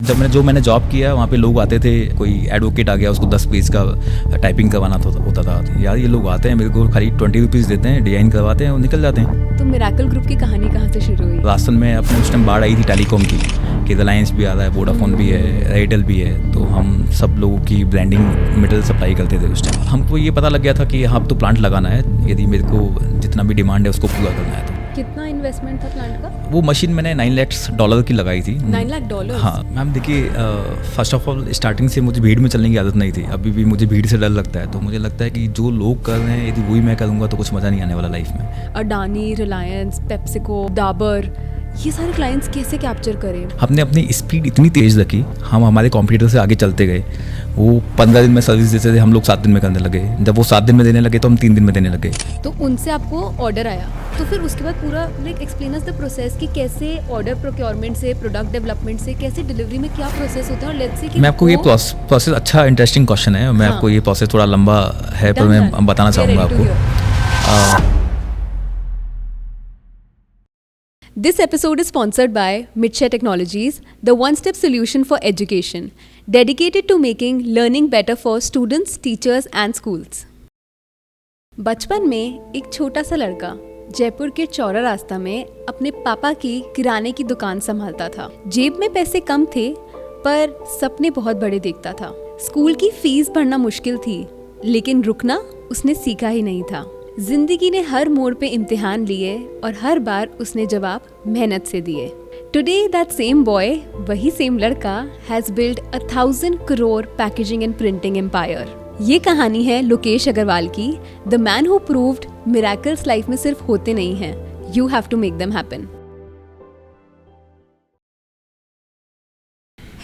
जब मैंने जॉब किया वहाँ पे लोग आते थे, कोई एडवोकेट आ गया उसको 10 पेज का टाइपिंग करवाना होता था। यार ये लोग आते हैं मेरे को खाली 20 रुपीज़ देते हैं, डिजाइन करवाते हैं और निकल जाते हैं। तो मिरेकल ग्रुप की कहानी कहाँ से शुरू हुई? राजस्थान में अपने उस टाइम बाढ़ आई थी टेलीकॉम की, कि रिलायंस भी आ रहा है, वोडाफोन भी है, एयरटेल भी है, तो हम सब लोगों की ब्रांडिंग मटेरियल सप्लाई करते थे उस टाइम। हमको ये पता लग गया था कि हाँ तो प्लांट लगाना है, यदि मेरे को जितना भी डिमांड है उसको पूरा करना है। तो कितना इन्वेस्टमेंट था प्लांट का? वो मशीन मैंने $9 लाख की लगाई थी। $9 लाख? हाँ मैम, देखिए फर्स्ट ऑफ ऑल स्टार्टिंग से मुझे भीड़ में चलने की आदत नहीं थी, अभी भी मुझे भीड़ से डर लगता है। तो मुझे लगता है कि जो लोग कर रहे हैं यदि वही मैं करूँगा तो कुछ मज़ा नहीं आने वाला लाइफ में। अडानी, रिलायंस, पेप्सिको, डाबर, ये सारे क्लाइंट्स कैसे कैप्चर करें? हमने अपनी स्पीड इतनी तेज़ रखी, हम हमारे कॉम्पिटिटर से आगे चलते गए। वो 15 दिन में सर्विस देते थे, हम लोग 7 दिन में करने लगे। जब वो 7 दिन में देने लगे तो हम 3 दिन में देने लगे। तो उनसे आपको ऑर्डर आया, तो फिर उसके बाद पूरा एक्सप्लेन अस द प्रोसेस कि कैसे ऑर्डर प्रोक्योरमेंट से, प्रोडक्ट डेवलपमेंट से, कैसे डिलीवरी में क्या प्रोसेस होता है। और लेट्स से कि मैं आपको ये प्रोसेस, अच्छा इंटरेस्टिंग क्वेश्चन है, मैं आपको ये प्रोसेस थोड़ा लंबा है पर मैं बताना चाहूँगा आपको। This episode is sponsored by Midshare Technologies, the one-step solution for education, dedicated to making learning better for students, teachers and schools. बचपन में एक छोटा सा लड़का जयपुर के चौरा रास्ता में अपने पापा की किराने की दुकान संभालता था। जेब में पैसे कम थे पर सपने बहुत बड़े देखता था। स्कूल की फीस भरना मुश्किल थी, लेकिन रुकना उसने सीखा ही नहीं था। जिंदगी ने हर मोड़ पे इम्तिहान लिए और हर बार उसने जवाब मेहनत से दिए। टुडे दैट सेम बॉय, वही सेम लड़का, has build 1000 crore packaging and printing empire. ये कहानी है लोकेश अग्रवाल की, the man who proved miracles life में सिर्फ होते नहीं हैं, you have to make them happen.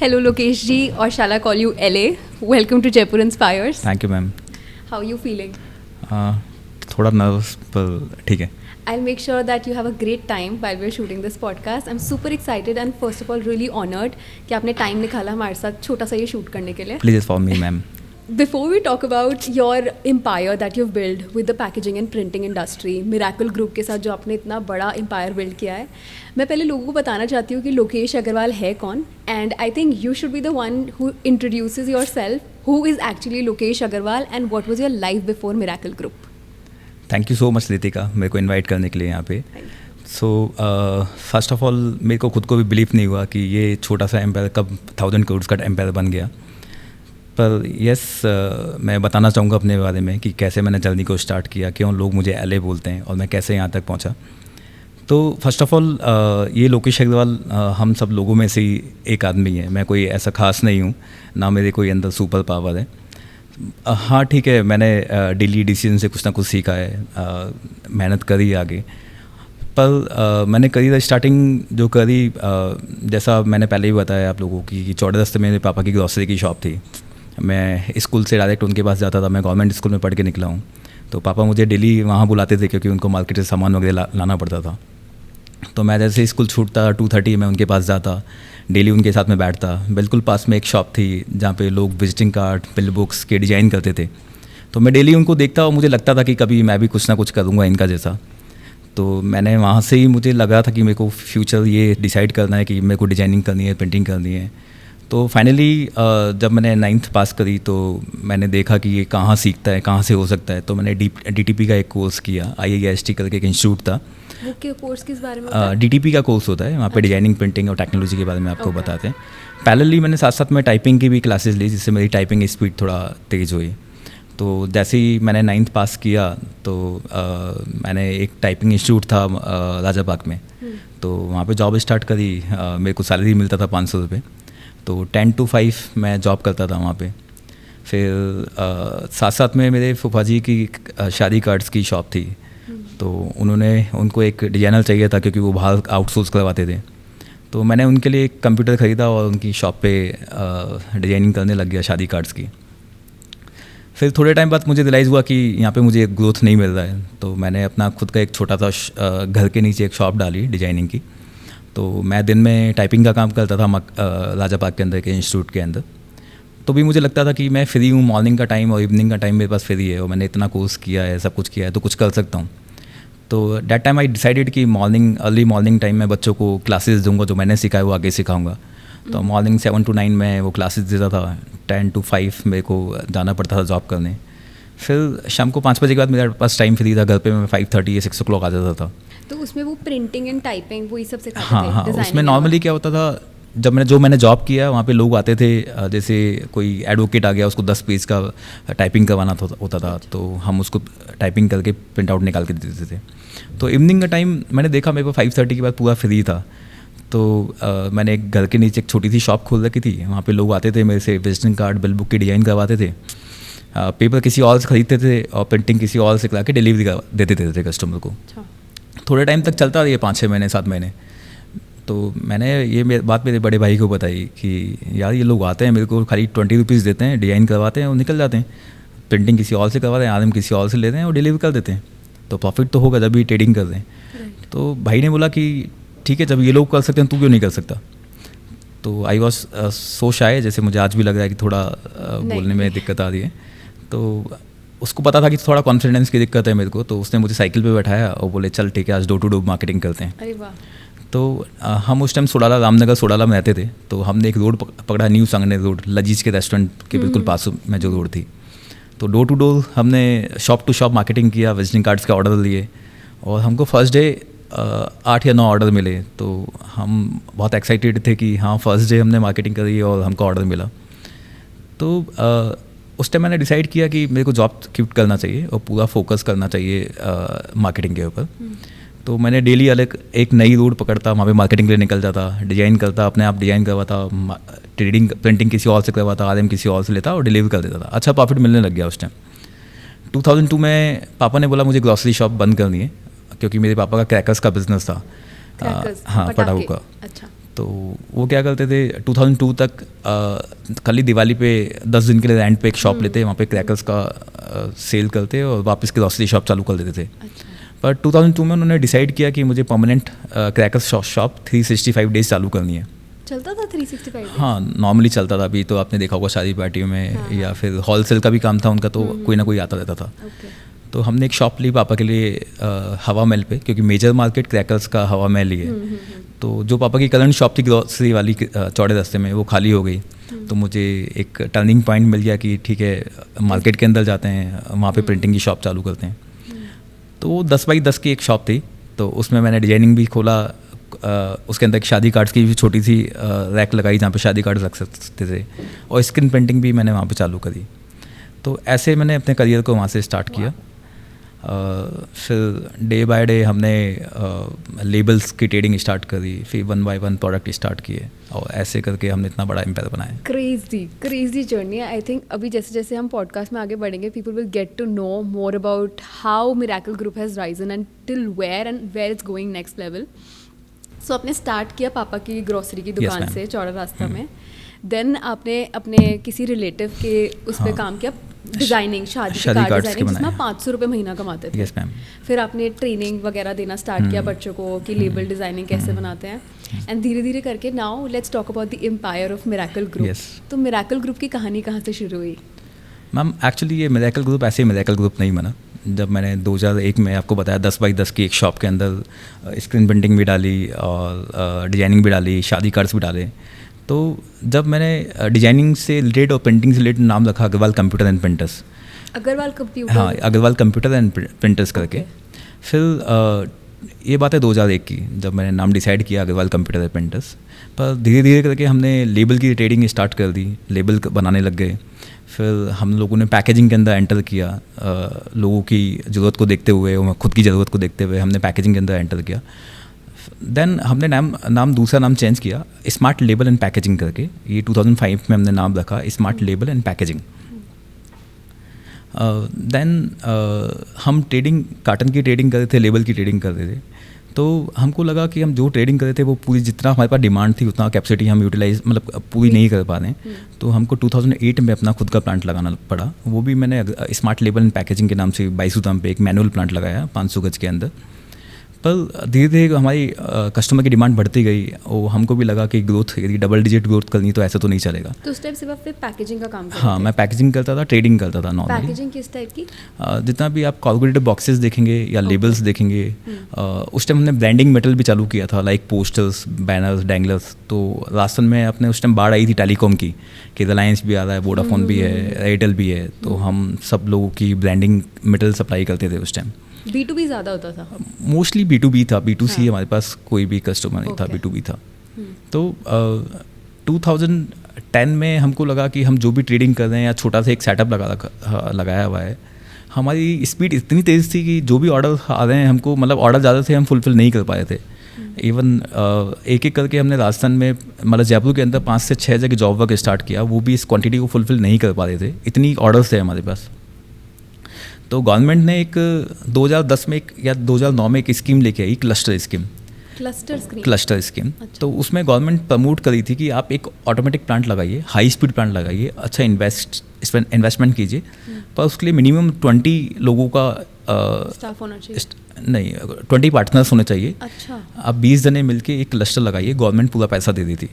Hello Lokesh ji, और shall I call you LA? Welcome to Jaipur inspires. Thank you ma'am. How are you feeling? थोड़ा नर्वस पर ठीक है। I'll make sure that you have a great time while we're shooting this podcast. I'm super excited and first of all really honored कि आपने time निकाला हमारे साथ छोटा सा ये शूट करने के लिए। Please inform me, ma'am. Before we talk about your empire that you've built with the packaging and printing industry, Miracle Group के साथ जो आपने इतना बड़ा empire build किया है, मैं पहले लोगों को बताना चाहती हूँ कि लोकेश अग्रवाल है कौन, and I think you should be the one who introduces yourself. Who is actually Lokesh Agarwal and what was your life before Miracle Group? Thank you so much Ritika, मेरे को इनवाइट करने के लिए यहाँ पे। सो फर्स्ट ऑफ ऑल मेरे को खुद को भी बिलीव नहीं हुआ कि ये छोटा सा एम्पायर कब 1000 करोड़ का एम्पायर बन गया। पर यस, मैं बताना चाहूँगा अपने बारे में कि कैसे मैंने जर्नी को स्टार्ट किया, क्यों लोग मुझे LA बोलते हैं और मैं कैसे यहाँ तक पहुँचा। तो फर्स्ट ऑफ ऑल ये लोकेश अग्रवाल हम सब लोगों में से ही एक आदमी है। मैं कोई ऐसा खास नहीं हूँ, ना मेरे कोई अंदर सुपर पावर है। हाँ ठीक है, मैंने डेली डिसीजन से कुछ ना कुछ सीखा है, मेहनत करी आगे। पर मैंने करी स्टार्टिंग जो करी, जैसा मैंने पहले ही बताया आप लोगों की कि चौड़ा रास्ते में मेरे पापा की ग्रॉसरी की शॉप थी। मैं स्कूल से डायरेक्ट उनके पास जाता था, मैं गवर्नमेंट स्कूल में पढ़ के निकला हूँ। तो पापा मुझे डेली वहाँ बुलाते थे क्योंकि उनको मार्केट से सामान वगैरह लाना पड़ता था। तो मैं जैसे स्कूल छूटता 2:30 मैं उनके पास जाता, डेली उनके साथ में बैठता। बिल्कुल पास में एक शॉप थी जहाँ पे लोग विजिटिंग कार्ड, बिल बुक्स के डिज़ाइन करते थे। तो मैं डेली उनको देखता और मुझे लगता था कि कभी मैं भी कुछ ना कुछ करूँगा इनका जैसा। तो मैंने वहाँ से ही मुझे लगा था कि मेरे को फ्यूचर ये डिसाइड करना है कि मेरे को डिज़ाइनिंग करनी है, पेंटिंग करनी है। तो फाइनली जब मैंने 9th पास करी तो मैंने देखा कि ये कहाँ सीखता है, कहाँ से हो सकता है। तो मैंने DTP का एक कोर्स किया, IIST करके एक इंस्टीट्यूट था। वो के कोर्स किस बारे में? DTP का कोर्स होता है, वहाँ पे डिजाइनिंग, प्रिंटिंग और टेक्नोलॉजी के बारे में आपको बताते हैं। पैरेलली मैंने साथ साथ में टाइपिंग की भी क्लासेस ली, जिससे मेरी टाइपिंग स्पीड थोड़ा तेज़ हुई। तो जैसे ही मैंने 9th पास किया तो मैंने एक टाइपिंग इंस्टीट्यूट था राजाबाग में, तो वहाँ पे जॉब स्टार्ट करी। मेरे को सैलरी मिलता था 500 रुपये। तो 10 to 5 मैं जॉब करता था वहाँ पे। फिर साथ साथ में मेरे फूफा जी की शादी कार्ड्स की शॉप थी। तो उनको एक डिज़ाइनर चाहिए था क्योंकि वो बाहर आउटसोर्स करवाते थे। तो मैंने उनके लिए एक कंप्यूटर ख़रीदा और उनकी शॉप पे डिज़ाइनिंग करने लग गया शादी कार्ड्स की। फिर थोड़े टाइम बाद मुझे रियलाइज़ हुआ कि यहाँ पे मुझे ग्रोथ नहीं मिल रहा है। तो मैंने अपना खुद का एक छोटा सा घर के नीचे एक शॉप डाली डिज़ाइनिंग की। तो मैं दिन में टाइपिंग का काम करता था राजाबाग के अंदर के इंस्टीट्यूट के अंदर। तो भी मुझे लगता था कि मैं फ्री हूँ, मॉर्निंग का टाइम और इवनिंग का टाइम मेरे पास फ्री है और मैंने इतना कोर्स किया है, सब कुछ किया है, तो कुछ कर सकता हूँ। तो दैट टाइम आई डिसाइडेड कि अर्ली मॉर्निंग टाइम में बच्चों को क्लासेस दूंगा, जो मैंने सीखा है वो आगे सिखाऊंगा। तो मॉर्निंग 7 to 9 में वो क्लासेस देता था, 10 to 5 मेरे को जाना पड़ता था जॉब करने। फिर शाम को 5 बजे के बाद मेरे पास टाइम फ्री था, घर पे मैं 5:30 या 6 o'clock आ जाता था। तो उसमें वो प्रिंटिंग एंड टाइपिंग वही सब सिखाते थे? हाँ, उसमें नॉर्मली क्या होता था, जो मैंने जॉब किया वहाँ पे लोग आते थे, जैसे कोई एडवोकेट आ गया, उसको 10 पेज का टाइपिंग करवाना होता था, तो हम उसको टाइपिंग करके प्रिंट आउट निकाल के देते थे। तो इवनिंग का टाइम मैंने देखा मेरे को 5:30 के बाद पूरा फ्री था, तो मैंने एक घर के नीचे एक छोटी सी शॉप खोल रखी थी। वहाँ पे लोग आते थे, मेरे से विजिटिंग कार्ड, बिल बुक की डिज़ाइन करवाते थे, पेपर किसी और से ख़रीदते थे और प्रिंटिंग किसी और से करा के डिलीवरी देते थे कस्टमर को। थोड़े टाइम तक चलता रही, 5-6 महीने 7 महीने। तो मैंने ये बात मेरे बड़े भाई को बताई कि यार ये लोग आते हैं, मेरे को खाली 20 रुपीज़ देते हैं, डिज़ाइन करवाते हैं और निकल जाते हैं, प्रिंटिंग किसी और से करवाते हैं, आदमी किसी और से लेते हैं और डिलीवर कर देते हैं, तो प्रॉफिट तो होगा जब ये ट्रेडिंग कर रहे हैं। तो भाई ने बोला कि ठीक है, जब ये लोग कर सकते हैं तू क्यों नहीं कर सकता। तो आई वॉज सो शाय, जैसे मुझे आज भी लग रहा है कि थोड़ा बोलने में दिक्कत आ रही है। तो उसको पता था कि थोड़ा कॉन्फिडेंस की दिक्कत है मेरे को, तो उसने मुझे साइकिल पे बैठाया और बोले चल ठीक है, आज डोर टू डोर मार्केटिंग करते हैं। अरे वाह। तो हम उस टाइम सोडाला, रामनगर सोडाला में रहते थे, तो हमने एक रोड पकड़ा, न्यू सांगने रोड, लजीज के रेस्टोरेंट के बिल्कुल पास में जो रोड थी। तो डोर टू डोर हमने शॉप टू शॉप मार्केटिंग किया, विजिटिंग कार्ड्स के ऑर्डर लिए और हमको फर्स्ट डे 8 या 9 ऑर्डर मिले। तो हम बहुत एक्साइटेड थे कि हाँ फर्स्ट डे हमने मार्केटिंग करी और हमको ऑर्डर मिला। तो उस टाइम मैंने डिसाइड किया कि मेरे को जॉब क्विट करना चाहिए और पूरा फोकस करना चाहिए मार्केटिंग के ऊपर। तो मैंने डेली अलग एक नई रूट पकड़ता, वहाँ पे मार्केटिंग के लिए निकल जाता, डिज़ाइन करता, अपने आप डिज़ाइन करवाता, ट्रेडिंग प्रिंटिंग किसी और से करवाता, आरएम किसी और से लेता और डिलीवर कर देता था। अच्छा प्रॉफिट मिलने लग गया उस टाइम। 2002 में पापा ने बोला मुझे ग्रॉसरी शॉप बंद करनी है, क्योंकि मेरे पापा का क्रैकर्स का बिजनेस था। हाँ, पटाखों का। अच्छा। तो वो क्या करते थे 2002 तक खाली दिवाली पे 10 दिन के लिए रेंट पे एक शॉप लेते, वहाँ पे क्रैकर्स का सेल करते और वापस ग्रॉसरी शॉप चालू कर देते थे। पर 2002 में उन्होंने डिसाइड किया कि मुझे परमानेंट क्रैकर्स शॉप 365 डेज चालू करनी है। चलता था 365 डेज? हाँ, नॉर्मली चलता था। अभी तो आपने देखा होगा शादी पार्टियों में, हाँ, या फिर होलसेल का भी काम था उनका, तो कोई ना कोई आता रहता था। तो हमने एक शॉप ली पापा के लिए हवा महल पे, क्योंकि मेजर मार्केट क्रैकर्स का हवा महल ही है। तो जो पापा की करंट शॉप थी ग्रॉसरी वाली चौड़े रास्ते में, वो खाली हो गई। तो मुझे एक टर्निंग पॉइंट मिल गया कि ठीक है मार्केट के अंदर जाते हैं, वहाँ पे प्रिंटिंग की शॉप चालू करते हैं। तो 10 बाई 10 की एक शॉप थी, तो उसमें मैंने डिजाइनिंग भी खोला। उसके अंदर एक शादी कार्ड्स की भी छोटी सी रैक लगाई जहाँ पे शादी कार्ड्स रख सकते थे, और स्क्रीन प्रिंटिंग भी मैंने वहाँ पे चालू करी। तो ऐसे मैंने अपने करियर को वहाँ से स्टार्ट किया। फिर डे बाय डे हमने लेबल्स की ट्रेडिंग स्टार्ट करी, फिर 1 by 1 प्रोडक्ट स्टार्ट किए, और ऐसे करके हमने इतना बड़ा एम्पायर बनाया। Crazy journey. आई थिंक अभी जैसे जैसे हम पॉडकास्ट में आगे बढ़ेंगे, people will get to know more about how miracle group has risen and till where it's going next level. So आपने स्टार्ट किया पापा की ग्रोसरी की दुकान से चौड़ा रास्ता में, देन आपने अपने किसी रिलेटिव के उस पर काम किया, डिज़ाइनिंग, शादी कार्ड डिज़ाइनिंग, जिसमें 500 रुपये महीना कमाते थे। Yes ma'am. फिर आपने ट्रेनिंग वगैरह देना स्टार्ट किया बच्चों को कि लेबल डिज़ाइनिंग कैसे बनाते हैं, एंड धीरे धीरे करके now let's talk about the empire of miracle group. तो मिरेकल ग्रुप की कहानी कहाँ से शुरू हुई? मैम एक्चुअली ये मिरेकल ग्रुप ऐसे ही मिरेकल ग्रुप नहीं बना। जब मैंने 2001 में आपको बताया 10 बाई 10 की एक शॉप के अंदर स्क्रीन प्रिंटिंग भी डाली और डिजाइनिंग भी डाली, शादी कार्ड्स भी डाले। तो जब मैंने डिजाइनिंग से रिलेटेड और प्रिंटिंग से रिलेटेड नाम रखा Agarwal computer and printers. Agarwal computer? हाँ, अग्रवाल कंप्यूटर एंड प्रिंटर्स करके। फिर ये बात है 2001 की, जब मैंने नाम डिसाइड किया अग्रवाल कंप्यूटर एंड प्रिंटर्स। पर धीरे धीरे करके हमने लेबल की ट्रेडिंग स्टार्ट कर दी, लेबल बनाने लग गए। फिर हम लोगों ने पैकेजिंग के अंदर एंटर किया, लोगों की ज़रूरत को देखते हुए, खुद की ज़रूरत को देखते हुए हमने पैकेजिंग के अंदर एंटर किया। देन हमने दूसरा नाम चेंज किया, स्मार्ट लेबल एंड पैकेजिंग करके। ये 2005 में हमने नाम रखा smart label and packaging. Then हम ट्रेडिंग, कार्टन की ट्रेडिंग कर रहे थे, लेबल की ट्रेडिंग कर रहे थे। तो हमको लगा कि हम जो ट्रेडिंग कर रहे थे वो पूरी, जितना हमारे पास डिमांड थी उतना कैपेसिटी हम यूटिलाइज पूरी नहीं कर पा रहे हैं। तो हमको 2008 में अपना खुद का प्लांट लगाना पड़ा। वो भी मैंने स्मार्ट लेबल एंड पैकेजिंग के नाम से 22 दाम पे एक मैनुअल प्लांट लगाया 500 गज के अंदर। पर धीरे धीरे हमारी कस्टमर की डिमांड बढ़ती गई और हमको भी लगा कि ग्रोथ यदि डबल डिजिट ग्रोथ करनी तो ऐसा तो नहीं चलेगा। तो उस टाइम सिर्फ फिर पैकेजिंग का काम करते हाँ, मैं पैकेजिंग करता था, ट्रेडिंग करता था नॉर्मली। पैकेजिंग किस टाइप की? जितना भी आप कॉर्पोरेटिव बॉक्सेस देखेंगे या लेबल्स देखेंगे, उस टाइम हमने ब्रांडिंग मेटल भी चालू किया था, लाइक पोस्टर्स, बैनर्स, डैंगलर्स। तो राजस्थान में अपने उस टाइम बाढ़ आई थी टेलीकॉम की कि रिलायंस भी आ रहा है, वोडाफोन भी है, एयरटेल भी है, तो हम सब लोगों की ब्रांडिंग मेटल सप्लाई करते थे उस टाइम। B2B ज़्यादा होता था? मोस्टली B2B था, B2C हाँ। हमारे पास कोई भी कस्टमर नहीं था, Okay. B2B था। तो 2010 में हमको लगा कि हम जो भी ट्रेडिंग कर रहे हैं या छोटा सा एक सेटअप लगाया हुआ है, हमारी स्पीड इतनी तेज़ थी कि जो भी ऑर्डर आ रहे हैं हमको, मतलब ऑर्डर ज़्यादा थे, हम फुलफ़िल नहीं कर पाए थे। इवन एक एक करके हमने राजस्थान में, मतलब जयपुर के अंदर 5 से 6 जगह जॉब वर्क स्टार्ट किया, वो भी इस क्वांटिटी को फुलफ़िल नहीं कर पा रहे थे, इतनी ऑर्डर्स थे हमारे पास। तो गवर्नमेंट ने एक 2010 में या 2009 में एक स्कीम लेके आई, क्लस्टर स्कीम। Cluster scheme. अच्छा। तो उसमें गवर्नमेंट प्रमोट करी थी कि आप एक ऑटोमेटिक प्लांट लगाइए, हाई स्पीड प्लांट लगाइए, अच्छा इन्वेस्टमेंट कीजिए, पर उसके लिए मिनिमम 20 लोगों का स्टाफ होना चाहिए। नहीं, 20 पार्टनर्स होने चाहिए। अच्छा। आप 20 जने मिलके एक क्लस्टर लगाइए, गवर्नमेंट पूरा पैसा दे दी थी।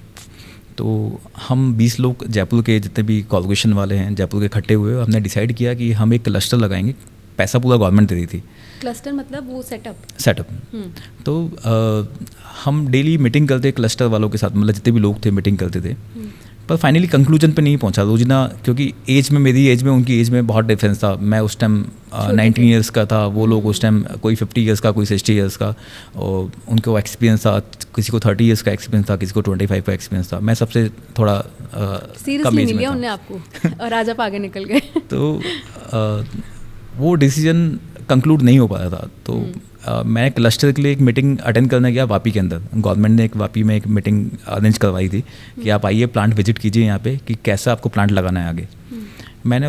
तो हम 20 लोग जयपुर के जितने भी कॉर्पोरेशन वाले हैं जयपुर के इकट्ठे हुए, हमने डिसाइड किया कि हम एक क्लस्टर लगाएंगे, पैसा पूरा गवर्नमेंट दे दी थी। क्लस्टर मतलब वो सेटअप? तो हम डेली मीटिंग करते क्लस्टर वालों के साथ, मतलब जितने भी लोग थे मीटिंग करते थे, पर फाइनली कंक्लूजन पे नहीं पहुंचा रोजिना, क्योंकि एज में, मेरी एज में उनकी एज में बहुत डिफरेंस था। मैं उस टाइम 19 ईयर्स का था, वो लोग उस टाइम कोई 50 ईयर्स का, कोई 60 ईयर्स का, और उनको एक्सपीरियंस था, किसी को 30 ईयर्स का एक्सपीरियंस था, किसी को 25 का एक्सपीरियंस था। मैं सबसे थोड़ा कम एज में था। उन्होंने आपको और आज आप आगे निकल गए। तो वो डिसीजन कंक्लूड नहीं हो पाया था। तो मैं क्लस्टर के लिए एक मीटिंग अटेंड करने गया वापी के अंदर। गवर्नमेंट ने एक वापी में एक मीटिंग अरेंज करवाई थी कि आप आइए, प्लांट विजिट कीजिए यहाँ पे, कि कैसा आपको प्लांट लगाना है आगे। मैंने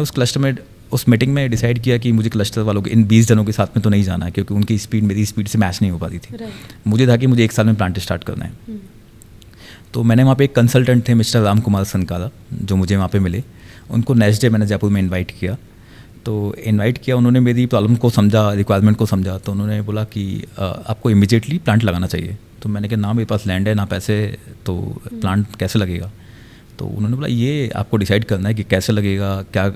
उस मीटिंग में डिसाइड किया कि मुझे क्लस्टर वालों के इन 20 जनों के साथ में तो नहीं जाना है, क्योंकि उनकी स्पीड मेरी स्पीड से मैच नहीं हो पाती थी। मुझे था कि मुझे 1 साल में प्लांट स्टार्ट करना है। तो मैंने वहाँ पे एक कंसल्टेंट थे मिस्टर राम कुमार सनकाला, जो मुझे वहाँ पे मिले। उनको नेक्स्ट डे मैंने जयपुर में इन्वाइट किया। तो इनवाइट किया, उन्होंने मेरी प्रॉब्लम को समझा, रिक्वायरमेंट को समझा। तो उन्होंने बोला कि आपको इमीडिएटली प्लांट लगाना चाहिए। तो मैंने कहा ना मेरे पास लैंड है ना पैसे, तो प्लांट कैसे लगेगा? तो उन्होंने बोला ये आपको डिसाइड करना है कि कैसे लगेगा, क्या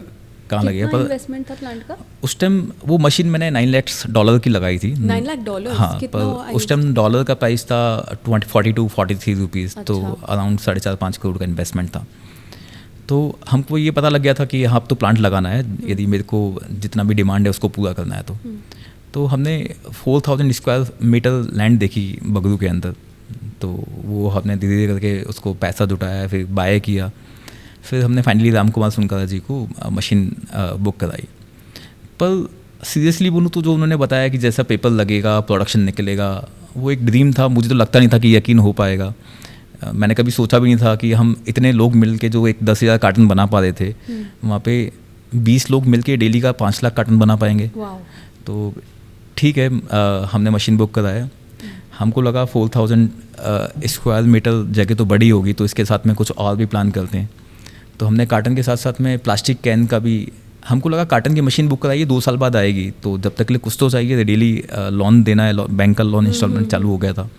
कहाँ लगेगा। पर इन्वेस्टमेंट था प्लांट का उस टाइम वो मशीन मैंने $9 लाख की लगाई थी। $9 लाख? हाँ, पर उस टाइम डॉलर का प्राइस था 42-43 रुपीज़। तो अराउंड 4.5-5 करोड़ का इन्वेस्टमेंट था। तो हमको ये पता लग गया था कि हाँ अब तो प्लांट लगाना है, यदि मेरे को जितना भी डिमांड है उसको पूरा करना है। तो हमने 4000 स्क्वायर मीटर लैंड देखी बगरू के अंदर। तो वो हमने धीरे धीरे करके उसको पैसा जुटाया, फिर बाय किया। फिर हमने फाइनली राम कुमार सुनकारा जी को मशीन बुक कराई। पर सीरियसली बोलूँ तो जो उन्होंने बताया कि जैसा पेपर लगेगा, प्रोडक्शन निकलेगा, वो एक ड्रीम था। मुझे तो लगता नहीं था कि यकीन हो पाएगा। मैंने कभी सोचा भी नहीं था कि हम इतने लोग मिल के जो एक 10,000 कार्टन बना पा रहे थे, वहाँ पे 20 लोग मिल के डेली का 5 लाख कार्टन बना पाएंगे। तो ठीक है, हमने मशीन बुक कराया। हमको लगा 4000 स्क्वायर मीटर जगह तो बड़ी होगी, तो इसके साथ में कुछ और भी प्लान करते हैं। तो हमने कार्टन के साथ साथ में प्लास्टिक कैन का भी, हमको लगा कार्टन की मशीन बुक कराइए 2 साल बाद आएगी, तो जब तक के लिए कुछ तो चाहिए, डेली लोन देना है, बैंक का लोन इंस्टॉलमेंट चालू हो गया था।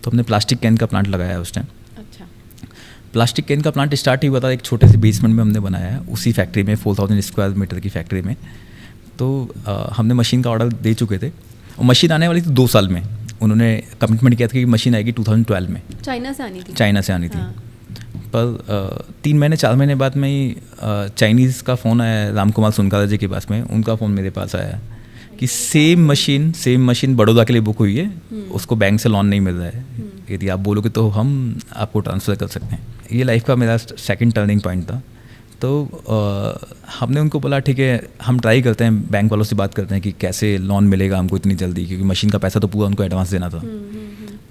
तो हमने प्लास्टिक कैन का प्लांट लगाया उस टाइम। अच्छा। प्लास्टिक कैन का प्लांट स्टार्ट ही हुआ था, एक छोटे से बेसमेंट में हमने बनाया है, उसी फैक्ट्री में, 4000 स्क्वायर मीटर की फैक्ट्री में। तो हमने मशीन का ऑर्डर दे चुके थे और मशीन आने वाली थी 2 साल में। उन्होंने कमिटमेंट किया था कि मशीन आएगी 2012 में। चाइना से आनी थी? चाइना से आनी थी। पर 3 महीने 4 महीने बाद में ही चाइनीज़ का फ़ोन आया राम कुमार सुनकारा जी के पास में। उनका फ़ोन मेरे पास आया कि सेम मशीन बड़ौदा के लिए बुक हुई है, उसको बैंक से लोन नहीं मिल रहा है, यदि आप बोलोगे तो हम आपको ट्रांसफ़र कर सकते हैं। ये लाइफ का मेरा सेकंड टर्निंग पॉइंट था। तो हमने उनको बोला ठीक है, हम ट्राई करते हैं, बैंक वालों से बात करते हैं कि कैसे लोन मिलेगा हमको इतनी जल्दी, क्योंकि मशीन का पैसा तो पूरा उनको एडवांस देना था।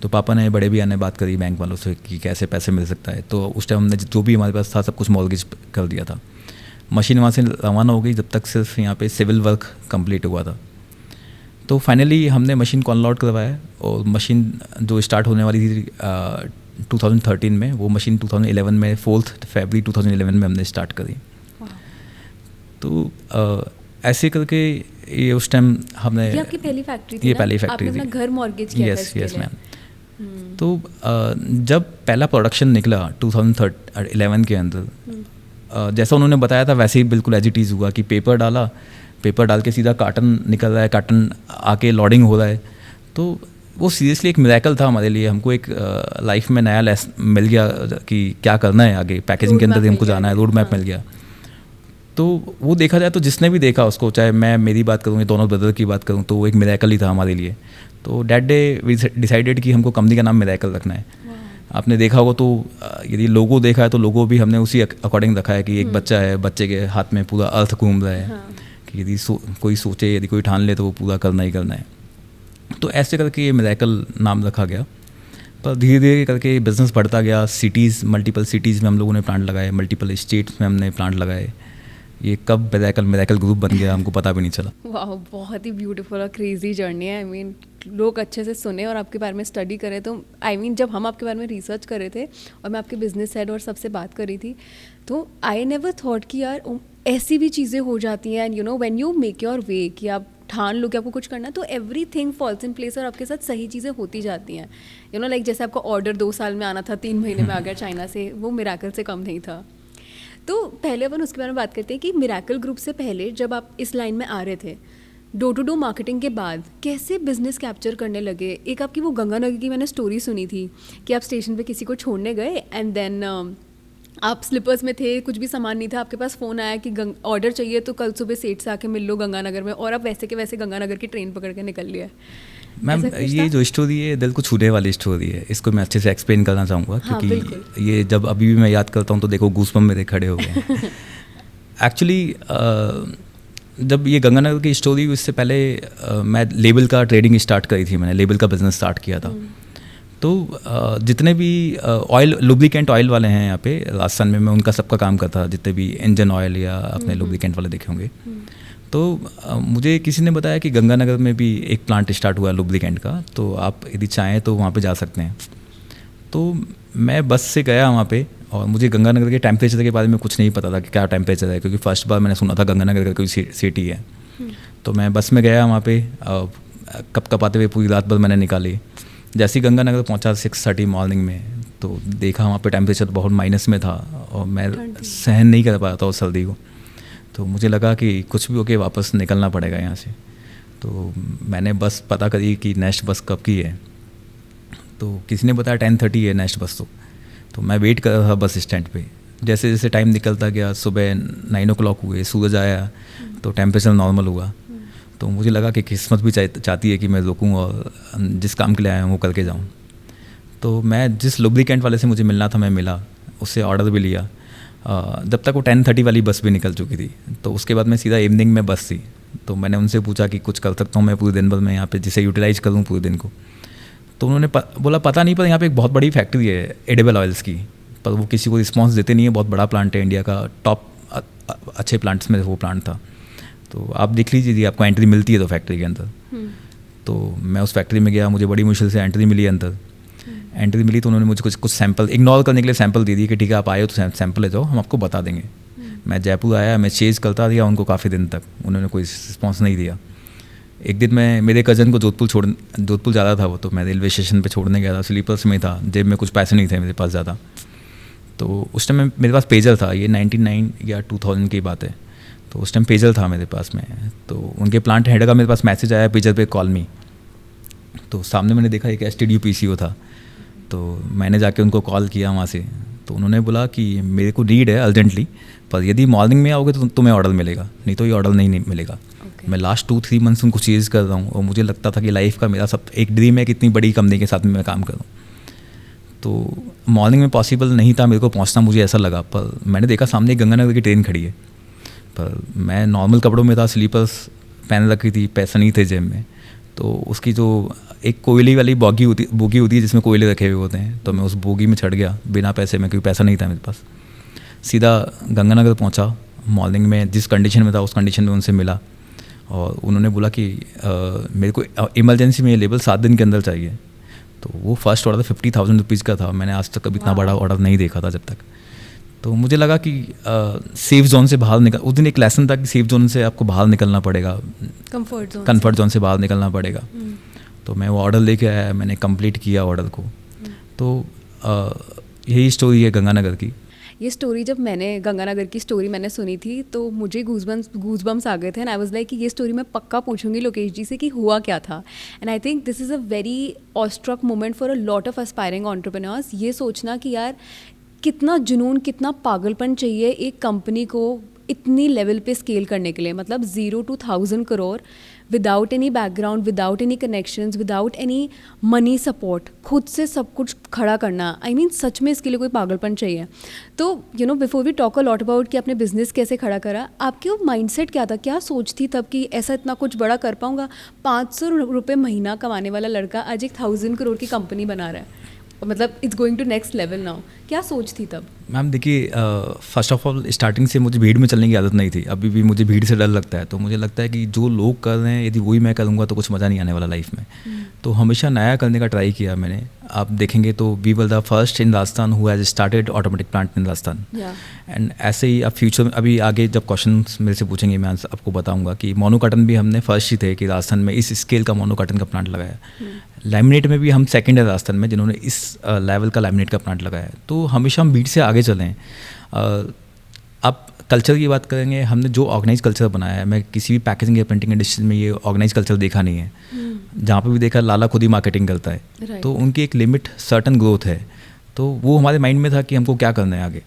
तो पापा ने, बड़े भैया ने बात करी बैंक वालों से कि कैसे पैसे मिल सकता है। तो उस टाइम हमने जो भी हमारे पास था सब कुछ मॉर्गेज कर दिया था। मशीन वहाँ से रवाना हो गई, जब तक सिर्फ यहाँ पे सिविल वर्क कंप्लीट हुआ था। तो फाइनली हमने मशीन को अनलोड करवाया और मशीन जो स्टार्ट होने वाली थी 2013 में, वो मशीन 2011 में 4 फरवरी 2011 में हमने स्टार्ट करी। तो ऐसे करके ये उस टाइम हमने, ये आपकी पहली फैक्ट्री थी ये ना? पहली फैक्ट्री आपने थी। अपना घर मॉर्गेज किया था यस इसके यस लिए? मैम। तो जब पहला प्रोडक्शन निकला 2011 के अंदर, जैसा उन्होंने बताया था वैसे ही बिल्कुल एज इट इज़ हुआ कि पेपर डाला, पेपर डाल के सीधा कार्टन निकल रहा है, कार्टन आके लोडिंग हो रहा है। तो वो सीरियसली एक मिरेकल था हमारे लिए। हमको एक लाइफ में नया लेस मिल गया कि क्या करना है आगे, पैकेजिंग के अंदर ही हमको जाना है, रोड मैप मिल गया। तो वो देखा जाए तो जिसने भी देखा उसको, चाहे मैं मेरी बात करूँ या दोनों ब्रदर की बात करूँ, तो वो एक मिरेकल ही था हमारे लिए। तो डैट डे वी डिसाइडेड कि हमको कंपनी का नाम मिरेकल रखना है। आपने देखा होगा तो यदि लोगो देखा है तो लोगो भी हमने उसी अकॉर्डिंग रखा है कि एक बच्चा है, बच्चे के हाथ में पूरा अर्थ घूम रहा है। कि यदि कोई सोचे, यदि कोई ठान ले तो वो पूरा करना ही करना है। तो ऐसे करके ये मिरेकल नाम रखा गया। पर धीरे धीरे करके बिज़नेस बढ़ता गया। सिटीज़, मल्टीपल सिटीज़ में हम लोगों ने प्लांट लगाए, मल्टीपल स्टेट्स में हमने प्लांट लगाए। ये कब मिरेकल ग्रुप बन गया हमको पता भी नहीं चला। वाह, बहुत ही ब्यूटीफुल और क्रेजी जर्नी है। आई मीन लोग अच्छे से सुने और आपके बारे में स्टडी करें तो जब हम आपके बारे में रिसर्च कर रहे थे और मैं आपके बिजनेस हेड और सबसे बात कर रही थी, तो आई नेवर थॉट कि यार ऐसी भी चीज़ें हो जाती हैं। And when you make your way कि आप ठान लो कि आपको कुछ करना है, तो एवरीथिंग फॉल्स इन प्लेस और आपके साथ सही चीज़ें होती जाती हैं। लाइक जैसे आपका ऑर्डर 2 साल में आना था, 3 महीने में आ गया चाइना से, वो मिरेकल से कम नहीं था। तो पहले अपन उसके बारे में बात करते हैं कि मिरेकल ग्रुप से पहले जब आप इस लाइन में आ रहे थे, डोर टू डोर मार्केटिंग के बाद कैसे बिजनेस कैप्चर करने लगे? एक आपकी वो गंगानगर की मैंने स्टोरी सुनी थी कि आप स्टेशन पे किसी को छोड़ने गए एंड देन आप स्लीपर्स में थे, कुछ भी सामान नहीं था, आपके पास फ़ोन आया कि ऑर्डर चाहिए तो कल सुबह सेठ से आके मिल लो गंगानगर में, और आप वैसे के वैसे गंगानगर की ट्रेन पकड़ के निकल लिया। मैम ये जो स्टोरी है दिल को छूने वाली स्टोरी है। इसको मैं अच्छे से एक्सप्लेन करना चाहूँगा क्योंकि ये जब अभी भी मैं याद करता हूँ तो देखो गूज़बम्प मेरे खड़े हो गए। एक्चुअली जब ये गंगानगर की स्टोरी, इससे पहले मैं लेबल का ट्रेडिंग स्टार्ट करी थी, मैंने लेबल का बिज़नेस स्टार्ट किया था। तो जितने भी ऑयल, लुब्रिकेंट ऑयल वाले हैं यहाँ पे राजस्थान में, मैं उनका सबका काम करता था। जितने भी इंजन ऑयल या अपने लुब्रिकेंट वाले देखे होंगे, तो मुझे किसी ने बताया कि गंगानगर में भी एक प्लांट स्टार्ट हुआ है लुब्रिकेंट का, तो आप यदि चाहें तो वहाँ पे जा सकते हैं। तो मैं बस से गया वहाँ पे, और मुझे गंगानगर के टेम्परेचर के बारे में कुछ नहीं पता था कि क्या टेम्परेचर है, क्योंकि फर्स्ट बार मैंने सुना था गंगानगर का कोई सिटी है। तो मैं बस में गया वहाँ पे, कपकपाते हुए पूरी रात भर मैंने निकाली। जैसे ही गंगानगर पहुँचा 6:30 मॉर्निंग में, तो देखा वहाँ पे टेम्परेचर बहुत माइनस में था और मैं सहन नहीं कर पाया था उस सर्दी को। तो मुझे लगा कि कुछ भी होके वापस निकलना पड़ेगा यहाँ से। तो मैंने बस पता करी कि नेक्स्ट बस कब की है, तो किसी ने बताया 10:30 है नेक्स्ट बस। तो मैं वेट कर रहा था बस स्टैंड पे। जैसे जैसे टाइम निकलता गया, सुबह 9 o'clock हुए, सूरज आया तो टेम्परेचर नॉर्मल हुआ। तो मुझे लगा कि किस्मत भी चाहती है कि मैं रुकूँ और जिस काम के लिए आया हूँ वो करके जाऊँ। तो मैं जिस लुब्रिकेंट वाले से मुझे मिलना था मैं मिला, उससे ऑर्डर भी लिया। जब तक वो 10:30 वाली बस भी निकल चुकी थी, तो उसके बाद मैं सीधा इवनिंग में बस थी। तो मैंने उनसे पूछा कि कुछ कर सकता हूँ मैं पूरे दिन भर में यहाँ पे, जिसे यूटिलाइज़ करूँ पूरे दिन को। तो उन्होंने बोला पता नहीं, पर यहाँ पे एक बहुत बड़ी फैक्ट्री है एडिबल ऑयल्स की, पर वो किसी को रिस्पॉन्स देते नहीं है। बहुत बड़ा प्लांट है, इंडिया का टॉप अच्छे प्लांट्स में वो प्लांट था। तो आप देख लीजिए यदि आपको एंट्री मिलती है तो फैक्ट्री के अंदर। तो मैं उस फैक्ट्री में गया, मुझे बड़ी मुश्किल से एंट्री मिली अंदर। एंट्री मिली तो उन्होंने मुझे कुछ सैंपल इग्नोर करने के लिए सैंपल दे दिए कि ठीक है आप आए हो तो सैंपल ले जाओ, हम आपको बता देंगे। मैं जयपुर आया, मैं चेज करता रहा उनको काफ़ी दिन तक, उन्होंने कोई रिस्पॉन्स नहीं दिया। एक दिन मैं मेरे कज़न को जोधपुर जा रहा था वो, तो मैं रेलवे स्टेशन पे छोड़ने गया था, स्लीपर्स में था, जेब में कुछ पैसे नहीं थे मेरे पास ज़्यादा। तो उस टाइम मेरे पास पेजर था, ये 99 या 2000 की बात है। तो उस टाइम पेजर था मेरे पास में। तो उनके प्लांट हेड का मेरे पास मैसेज आया पेजर पे, कॉल मी। तो सामने मैंने देखा एक STD PCO था। तो मैंने जाके उनको कॉल किया वहाँ से। तो उन्होंने बोला कि मेरे को नीड है अर्जेंटली, पर यदि मॉर्निंग में आओगे तो तुम्हें ऑर्डर मिलेगा, नहीं तो ये ऑर्डर नहीं मिलेगा। मैं लास्ट 2-3 मंथ्स उनको चेज कर रहा हूँ और मुझे लगता था कि लाइफ का मेरा सब एक ड्रीम है कि इतनी बड़ी कंपनी के साथ में मैं काम करूँ। तो मॉर्निंग में पॉसिबल नहीं था मेरे को पहुँचना, मुझे ऐसा लगा। पर मैंने देखा सामने गंगानगर की ट्रेन खड़ी है, पर मैं नॉर्मल कपड़ों में था, स्लीपर्स पहन रखी थी, पैसे नहीं थे जेब में। तो उसकी जो एक कोयले वाली बोगी होती है जिसमें कोयले रखे हुए होते हैं, तो मैं उस बोगी में चढ़ गया बिना पैसे में, क्योंकि पैसा नहीं था मेरे पास। सीधा गंगानगर पहुंचा। मॉर्निंग में जिस कंडीशन में था उस कंडीशन में उनसे मिला और उन्होंने बोला कि मेरे को इमरजेंसी में ये लेबल 7 दिन के अंदर चाहिए। तो वो फर्स्ट ऑर्डर 50,000 रुपीज़ का था। मैंने आज तक कभी इतना बड़ा ऑर्डर नहीं देखा था जब तक। तो मुझे लगा कि सेफ जोन से बाहर निकल, उस दिन एक लेसन था कि सेफ जोन से आपको बाहर निकलना पड़ेगा, कंफर्ट जोन से बाहर निकलना पड़ेगा। तो मैं वो ऑर्डर लेके आया, मैंने कंप्लीट किया ऑर्डर को। तो यही स्टोरी है गंगानगर की। ये स्टोरी जब मैंने गंगानगर की स्टोरी मैंने सुनी थी तो मुझे गूज़बम्स आ गए थे एंड आई वाज लाइक कि ये स्टोरी मैं पक्का पूछूंगी लोकेश जी से कि हुआ क्या था। And I think this is a very awestruck moment for a lot of aspiring entrepreneurs. ये सोचना कि यार कितना जुनून, कितना पागलपन चाहिए एक कंपनी को इतनी लेवल पे स्केल करने के लिए, मतलब 0 to 1000 crore without any background, without any connections, without any money support, खुद से सब कुछ खड़ा करना। आई मीन सच में इसके लिए कोई पागलपन चाहिए। तो you know before we talk a lot about कि आपने बिजनेस कैसे खड़ा करा, आपके वो माइंडसेट क्या था, क्या सोच थी तब कि ऐसा इतना कुछ बड़ा कर पाऊँगा? 500 रुपये महीना कमाने वाला लड़का आज एक 1000 करोड़ की कंपनी बना रहा है, मतलब it's going to next level now. क्या सोच थी तब? मैम देखिए, फर्स्ट ऑफ ऑल स्टार्टिंग से मुझे भीड़ में चलने की आदत नहीं थी, अभी भी मुझे भीड़ से डर लगता है। तो मुझे लगता है कि जो लोग कर रहे हैं यदि वही मैं करूँगा तो कुछ मज़ा नहीं आने वाला लाइफ में। तो हमेशा नया करने का ट्राई किया मैंने। आप देखेंगे तो we were the first in Rajasthan who has started automatic plant in Rajasthan. And ऐसे ही अब फ्यूचर में, अभी आगे जब क्वेश्चन मेरे से पूछेंगे मैं आपको बताऊंगा कि मोनो कॉटन भी हमने फर्स्ट ही थे कि राजस्थान में इस स्केल का मोनो कॉटन का प्लांट लगाया। लैमिनेट में भी हम सेकंड है राजस्थान में जिन्होंने इस लेवल का लैमिनेट का प्लांट लगाया है। तो हमेशा हम बीट से आगे चलें। आप कल्चर की बात करेंगे, हमने जो ऑर्गेनाइज कल्चर बनाया है, मैं किसी भी पैकेजिंग या प्रिंटिंग इंडस्ट्री में ये ऑर्गेनाइज कल्चर देखा नहीं है। जहाँ पे भी देखा लाला खुद ही मार्केटिंग करता है। तो उनकी एक लिमिट सर्टन ग्रोथ है, तो वो हमारे माइंड में था कि हमको क्या करना है आगे।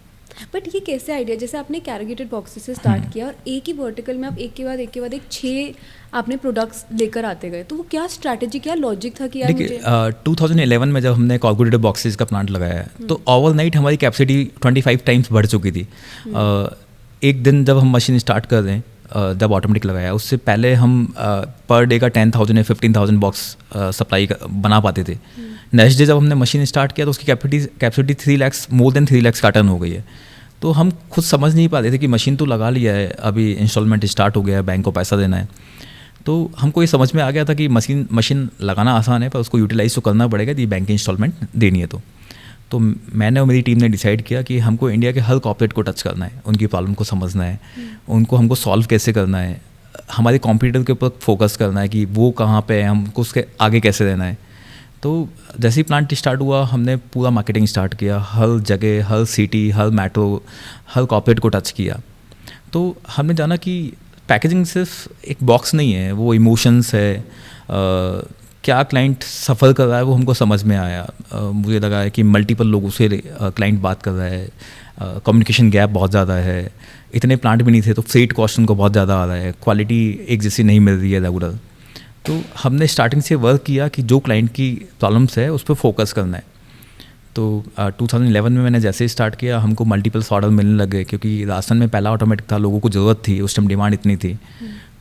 बट ये कैसे आइडिया, जैसे आपने कैरिगेटेड बॉक्सेस से स्टार्ट किया और एक ही वर्टिकल में आप एक के बाद एक 6 आपने प्रोडक्ट्स लेकर आते गए, तो वो क्या स्ट्रैटेजी, क्या लॉजिक था कि यार देखिए 2011 में जब हमने कॉर्पोरेटेड बॉक्सेस का प्लांट लगाया तो ओवरनाइट हमारी कैपेसिटी 25 टाइम्स बढ़ चुकी थी। एक दिन जब हम मशीन स्टार्ट कर रहे हैं, जब ऑटोमेटिक लगाया, उससे पहले हम पर डे का 10,000 या 15,000 बॉक्स सप्लाई बना पाते थे। नेक्स्ट डे जब हमने मशीन स्टार्ट किया तो उसकी capacity 3 lakh, more than 3 lakh का टर्न हो गई है। तो हम खुद समझ नहीं पाते थे कि मशीन तो लगा लिया है, अभी इंस्टॉलमेंट स्टार्ट हो गया है, बैंक को पैसा देना है। तो हमको ये समझ में आ गया था कि मशीन लगाना आसान है पर उसको यूटिलाइज तो करना पड़ेगा यदि बैंक की इंस्टॉलमेंट देनी है। तो मैंने और मेरी टीम ने डिसाइड किया कि हमको इंडिया के हर कॉर्पोरेट को टच करना है, उनकी प्रॉब्लम को समझना है, हमको सॉल्व कैसे करना है, हमारे कॉम्पिटिटर के ऊपर फोकस करना है कि वो कहाँ पे है, हमको उसके आगे कैसे रहना है। तो जैसे ही प्लांट स्टार्ट हुआ हमने पूरा मार्केटिंग स्टार्ट किया, हर जगह, हर सिटी, हर मेट्रो, हर कॉर्पोरेट को टच किया। तो हमने जाना कि पैकेजिंग सिर्फ एक बॉक्स नहीं है, वो इमोशंस है। क्या क्लाइंट सफ़र कर रहा है वो हमको समझ में आया। मुझे लगा है कि मल्टीपल लोगों से क्लाइंट बात कर रहा है, कम्युनिकेशन गैप बहुत ज़्यादा है, इतने प्लांट भी नहीं थे तो फ्रेट कॉस्ट उनको बहुत ज़्यादा आ रहा है, क्वालिटी एक जैसी नहीं मिल रही है रेगुलर। तो हमने स्टार्टिंग से वर्क किया कि जो क्लाइंट की प्रॉब्लम्स है उस पर फोकस करना है। तो 2011 में मैंने जैसे ही स्टार्ट किया हमको मल्टीपल्स ऑर्डर मिलने लगे, क्योंकि राजस्थान में पहला ऑटोमेटिक था, लोगों को ज़रूरत थी, उस टाइम डिमांड इतनी थी।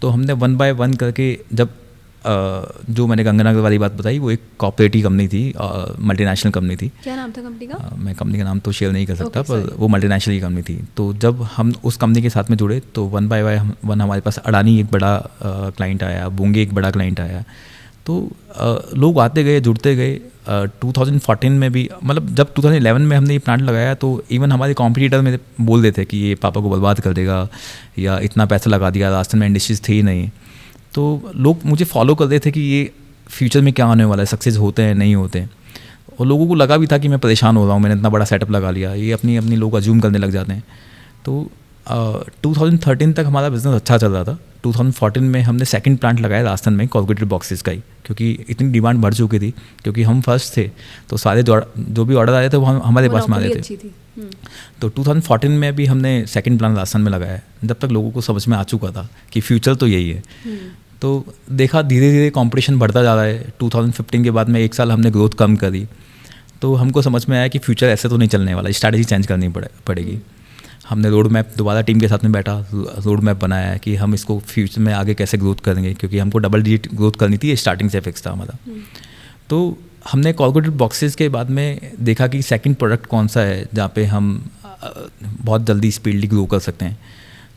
तो हमने 1 बाय 1 करके, जब जो मैंने गंगानगर वाली बात बताई वो एक कॉर्पोरेटिव कंपनी थी, मल्टीनेशनल कंपनी थी। क्या नाम था कंपनी का? मैं कंपनी का नाम तो शेयर नहीं कर सकता, पर वो मल्टीनेशनल की कंपनी थी। तो जब हम उस कंपनी के साथ में जुड़े तो 1 बाय 1 हमारे पास अडानी एक बड़ा क्लाइंट आया, बुंगे एक बड़ा क्लाइंट आया। तो लोग आते गए, जुड़ते गए। 2014 में भी, मतलब जब 2011 में हमने ये प्लांट लगाया तो इवन हमारे कॉम्पिटिटर में बोल देते कि ये पापा को बर्बाद कर देगा या इतना पैसा लगा दिया, राजस्थान में इंडस्ट्रीज थी ही नहीं। तो लोग मुझे फॉलो कर रहे थे कि ये फ्यूचर में क्या होने वाला है, सक्सेस होते हैं नहीं होते हैं। और लोगों को लगा भी था कि मैं परेशान हो रहा हूँ, मैंने इतना बड़ा सेटअप लगा लिया, ये अपनी लोग अज्यूम करने लग जाते हैं। तो 2013 तक हमारा बिज़नेस अच्छा चल रहा था। 2014 में हमने सेकंड प्लांट लगाया राजस्थान में कॉर्पोरेटेड बॉक्सेस का ही, क्योंकि इतनी डिमांड बढ़ चुकी थी, क्योंकि हम फर्स्ट थे तो सारे जो भी ऑर्डर आए थे वो हमारे पास में आ रहे थे। तो 2014 में भी हमने सेकंड प्लांट राजस्थान में लगाया, जब तक लोगों को समझ में आ चुका था कि फ्यूचर तो यही है। तो देखा धीरे धीरे कंपटीशन बढ़ता जा रहा है। 2015 के बाद में 1 साल हमने ग्रोथ कम करी, तो हमको समझ में आया कि फ्यूचर ऐसे तो नहीं चलने वाला, स्ट्रैटेजी चेंज करनी पड़ेगी। हमने रोड मैप दोबारा टीम के साथ में बैठा, रोड मैप बनाया कि हम इसको फ्यूचर में आगे कैसे ग्रोथ करेंगे, क्योंकि हमको डबल डिजिट ग्रोथ करनी थी, स्टार्टिंग से फिक्स था हमारा। तो हमने कॉर्पोरेटेड बॉक्सेस के बाद में देखा कि सेकंड प्रोडक्ट कौन सा है जहाँ पे हम बहुत जल्दी स्पीडली ग्रो कर सकते हैं।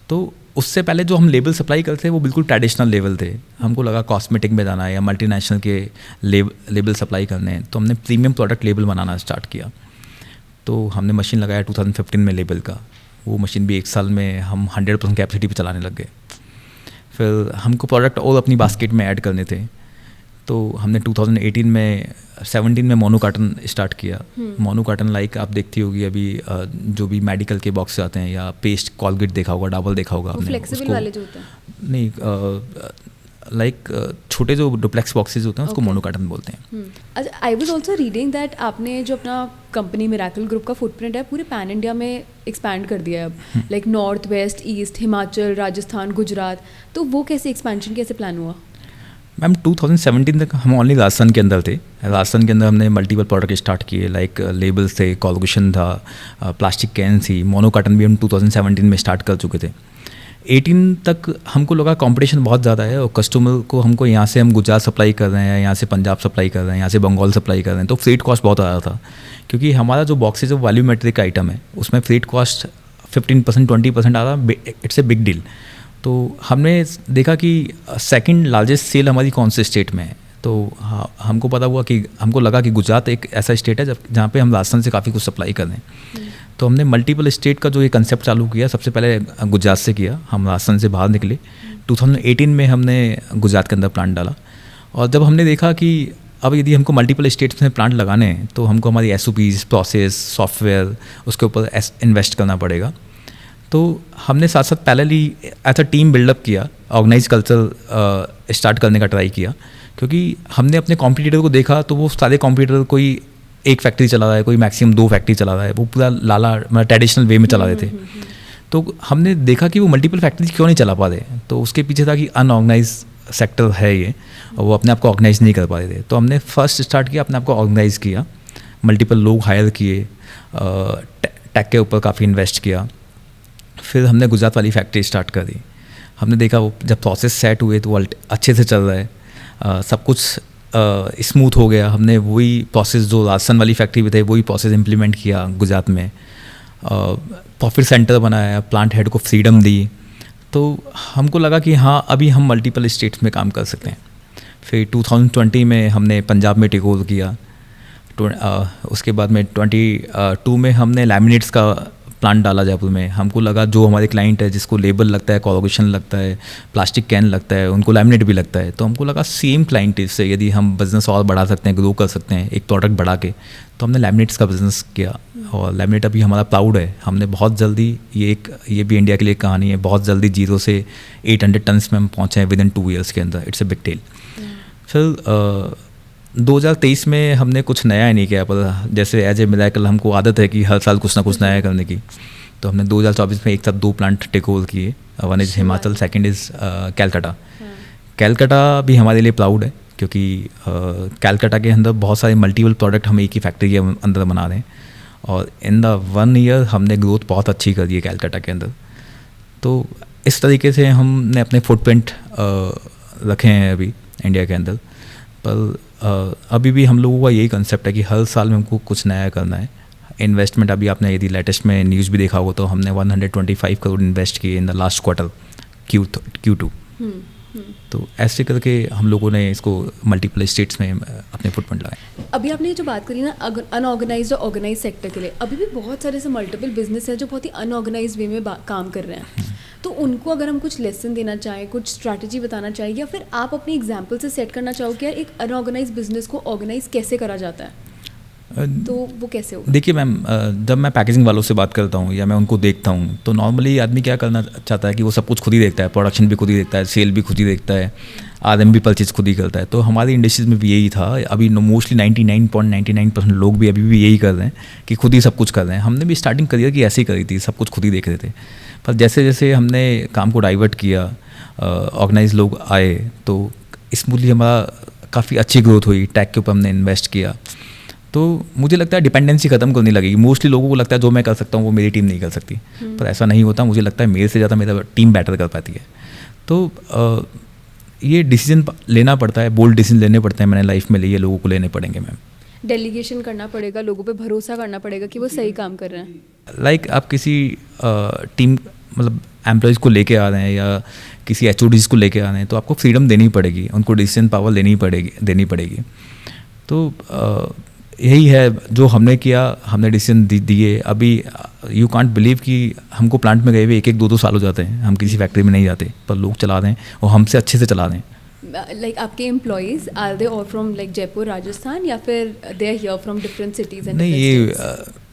तो उससे पहले जो हम लेबल सप्लाई करते थे वो बिल्कुल ट्रेडिशनल लेवल थे। हमको लगा कॉस्मेटिक में जाना है या मल्टीनेशनल के लेबल सप्लाई करने हैं, तो हमने प्रीमियम प्रोडक्ट लेबल बनाना स्टार्ट किया। तो हमने मशीन लगाया 2015 में लेबल का। वो मशीन भी 1 साल में हम 100% कैपेसिटी पे चलाने लग गए। फिर हमको प्रोडक्ट और अपनी बास्केट में ऐड करने थे, तो हमने 2018 में 17 में मोनो कार्टन स्टार्ट किया। मोनो कार्टन लाइक आप देखती होगी अभी जो भी मेडिकल के बॉक्स आते हैं, या पेस्ट कॉलगेट देखा होगा, डाबल देखा होगा आपने, फ्लेक्सिबल वाले जो होते हैं, नहीं लाइक छोटे जो डुप्लेक्स बॉक्सेस होते हैं उसको मोनो कार्टन बोलते हैं। अच्छा, I was also reading that आपने जो अपना कंपनी मिरेकल ग्रुप का फुटप्रिंट है पूरे पैन इंडिया में एक्सपैंड कर दिया है अब, like north west east, Himachal, Rajasthan, Gujarat. तो वो कैसे एक्सपेंशन कैसे प्लान हुआ? मैम 2017 तक हम ओनली राजस्थान के अंदर थे। राजस्थान के अंदर हमने मल्टीपल प्रोडक्ट स्टार्ट किए, लाइक लेबल्स थे, कॉलगेशन था, प्लास्टिक कैन थी, मोनो कार्टन भी हम 2017 में स्टार्ट कर चुके थे। 18 तक हमको लगा कंपटीशन बहुत ज़्यादा है, और कस्टमर को हमको यहाँ से हम गुजरात सप्लाई कर रहे हैं, यहाँ से पंजाब सप्लाई कर रहे हैं, यहाँ से बंगाल सप्लाई कर रहे हैं, तो फ्रेट कॉस्ट बहुत आ रहा था। क्योंकि हमारा जो बॉक्सेज वॉल्यूमेट्रिक आइटम है उसमें फ्रेट कॉस्ट 15% 20% आ रहा, इट्स ए बिग डील। तो हमने देखा कि सेकंड लार्जेस्ट सेल हमारी कौन से स्टेट में है, तो हमको पता हुआ कि हमको लगा कि गुजरात एक ऐसा स्टेट है जहाँ पे हम राजस्थान से काफ़ी कुछ सप्लाई कर रहे हैं। तो हमने मल्टीपल स्टेट का जो ये कंसेप्ट चालू किया, सबसे पहले गुजरात से किया, हम राजस्थान से बाहर निकले। 2018 में हमने गुजरात के अंदर प्लांट डाला, और जब हमने देखा कि अब यदि हमको मल्टीपल स्टेट्स में प्लांट लगाने हैं तो हमको हमारी SOPs, प्रोसेस, सॉफ्टवेयर, उसके ऊपर इन्वेस्ट करना पड़ेगा। तो हमने साथ साथ पैरेलली ऐसा टीम बिल्डअप किया, ऑर्गेनाइज कल्चर स्टार्ट करने का ट्राई किया। क्योंकि हमने अपने कॉम्पिटिटर को देखा तो वो सारे कॉम्पिटिटर कोई एक फैक्ट्री चला रहा है, कोई मैक्सिमम 2 फैक्ट्री चला रहा है, वो पूरा लाला मतलब ट्रेडिशनल वे में चला रहे थे। तो हमने देखा कि वो मल्टीपल फैक्ट्री क्यों नहीं चला पा रहे, तो उसके पीछे था कि अनऑर्गेनाइज सेक्टर है ये, और वो अपने आप को ऑर्गेनाइज नहीं कर पा रहे थे। तो हमने फर्स्ट स्टार्ट किया, अपने आप को ऑर्गेनाइज किया, मल्टीपल लोग हायर किए, टेक के ऊपर काफ़ी इन्वेस्ट किया। फिर हमने गुजरात वाली फैक्ट्री स्टार्ट कर दी। हमने देखा वो जब प्रोसेस सेट हुए तो वो अच्छे से चल रहा है, सब कुछ स्मूथ हो गया। हमने वही प्रोसेस जो राजस्थान वाली फैक्ट्री में थे वही प्रोसेस इम्प्लीमेंट किया गुजरात में, प्रॉफिट सेंटर बनाया, प्लांट हेड को फ्रीडम दी। तो हमको लगा कि हाँ अभी हम मल्टीपल स्टेट्स में काम कर सकते हैं। फिर 2020 में हमने पंजाब में टेक ओवर किया। उसके बाद में 22 में हमने लैमिनेट्स का प्लांट डाला जयपुर में। हमको लगा जो हमारे क्लाइंट है जिसको लेबल लगता है, कॉलोगेशन लगता है, प्लास्टिक कैन लगता है, उनको लैमिनेट भी लगता है, तो हमको लगा सेम क्लाइंट से यदि हम बिज़नेस और बढ़ा सकते हैं, ग्रो कर सकते हैं एक प्रोडक्ट बढ़ा के, तो हमने लैमिनेट्स का बिज़नेस किया। और लैमिनेट अभी हमारा प्राउड है, हमने बहुत जल्दी ये भी इंडिया के लिए कहानी है, बहुत जल्दी 0 से 800 टन्स में हम पहुँचे हैं विदिन 2 ईयर्स के अंदर। It's a big tale. फिर 2023 में हमने कुछ नया ही नहीं किया, पर जैसे एज ए मिरेकल हमको आदत है कि हर साल कुछ ना कुछ नया करने की, तो हमने 2024 में एक साथ 2 प्लांट टेक ओवर किए। One is Himachal, second is Calcutta. Calcutta भी हमारे लिए प्राउड है, क्योंकि कैलकाटा के अंदर बहुत सारे मल्टीपल प्रोडक्ट हम एक ही फैक्ट्री के अंदर बना रहे हैं, और इन द 1 ईयर हमने ग्रोथ बहुत अच्छी कर दी है कैलकाटा के अंदर। तो इस तरीके से हमने अपने फुटप्रिंट रखे हैं अभी इंडिया के अंदर। पर अभी भी हम लोगों का यही कंसेप्ट है कि हर साल में हमको कुछ नया करना है। इन्वेस्टमेंट अभी आपने यदि लेटेस्ट में न्यूज़ भी देखा होगा तो हमने 125 करोड़ इन्वेस्ट किए in the last quarter Q2। तो ऐसे करके हम लोगों ने इसको मल्टीपल स्टेट्स में अपने फुटप्रिंट लगाए। अभी आपने जो बात करी ना अनऑर्गेनाइज्ड और ऑर्गेनाइज सेक्टर के लिए, अभी भी बहुत सारे ऐसे मल्टीपल बिजनेस हैं जो बहुत ही अनऑर्गेनाइज वे में काम कर रहे हैं। तो उनको अगर हम कुछ लेसन देना चाहें, कुछ स्ट्रैटेजी बताना चाहिए, या फिर आप अपनी एग्जाम्पल से सेट करना चाहो कि यार एक अनऑर्गेनाइज बिजनेस को ऑर्गेनाइज कैसे करा जाता है, तो वो कैसे होगा? देखिए मैम, जब मैं पैकेजिंग वालों से बात करता हूँ या मैं उनको देखता हूँ तो नॉर्मली आदमी क्या करना चाहता है कि वो सब कुछ खुद ही देखता है, प्रोडक्शन भी खुद ही देखता है, सेल भी खुद ही देखता है, RM भी परचेज खुद ही करता है। तो हमारी इंडस्ट्रीज में भी यही था। अभी मोस्टली 99.99% लोग भी अभी भी यही कर रहे हैं कि खुद ही सब कुछ कर रहे हैं। हमने भी स्टार्टिंग करियर की ऐसे ही करी थी, सब कुछ खुद ही देख रहे थे। पर जैसे जैसे हमने काम को डाइवर्ट किया, ऑर्गेनाइज लोग आए, तो स्मूथली हमारा काफ़ी अच्छी ग्रोथ हुई। टैग के ऊपर हमने इन्वेस्ट किया, तो मुझे लगता है डिपेंडेंसी ख़त्म करनी लगेगी। मोस्टली लोगों को लगता है जो मैं कर सकता हूँ वो मेरी टीम नहीं कर सकती, पर ऐसा नहीं होता। मुझे लगता है मेरे से ज़्यादा मेरा टीम बेटर कर पाती है। तो ये डिसीजन लेना पड़ता है, बोल्ड डिसीजन लेने पड़ते हैं। मैंने लाइफ में लिए, लोगों को लेने पड़ेंगे मैम। डेलीगेशन करना पड़ेगा, लोगों पे भरोसा करना पड़ेगा कि वो सही काम कर रहे हैं। लाइक आप किसी टीम मतलब एम्प्लॉयज़ को लेके आ रहे हैं या किसी HODs को लेके आ रहे हैं, तो आपको फ्रीडम देनी पड़ेगी, उनको डिसीजन पावर देनी पड़ेगी। तो यही है जो हमने किया, हमने डिसीजन दिए। अभी यू कांट बिलीव कि हमको प्लांट में गए हुए 1-2 साल हो जाते हैं, हम किसी फैक्ट्री में नहीं जाते, पर लोग चला रहे हैं और हमसे अच्छे से चला रहे हैं। लाइक आपके employees are they all from like Jaipur Rajasthan या फिर they are here from different cities and नहीं, ये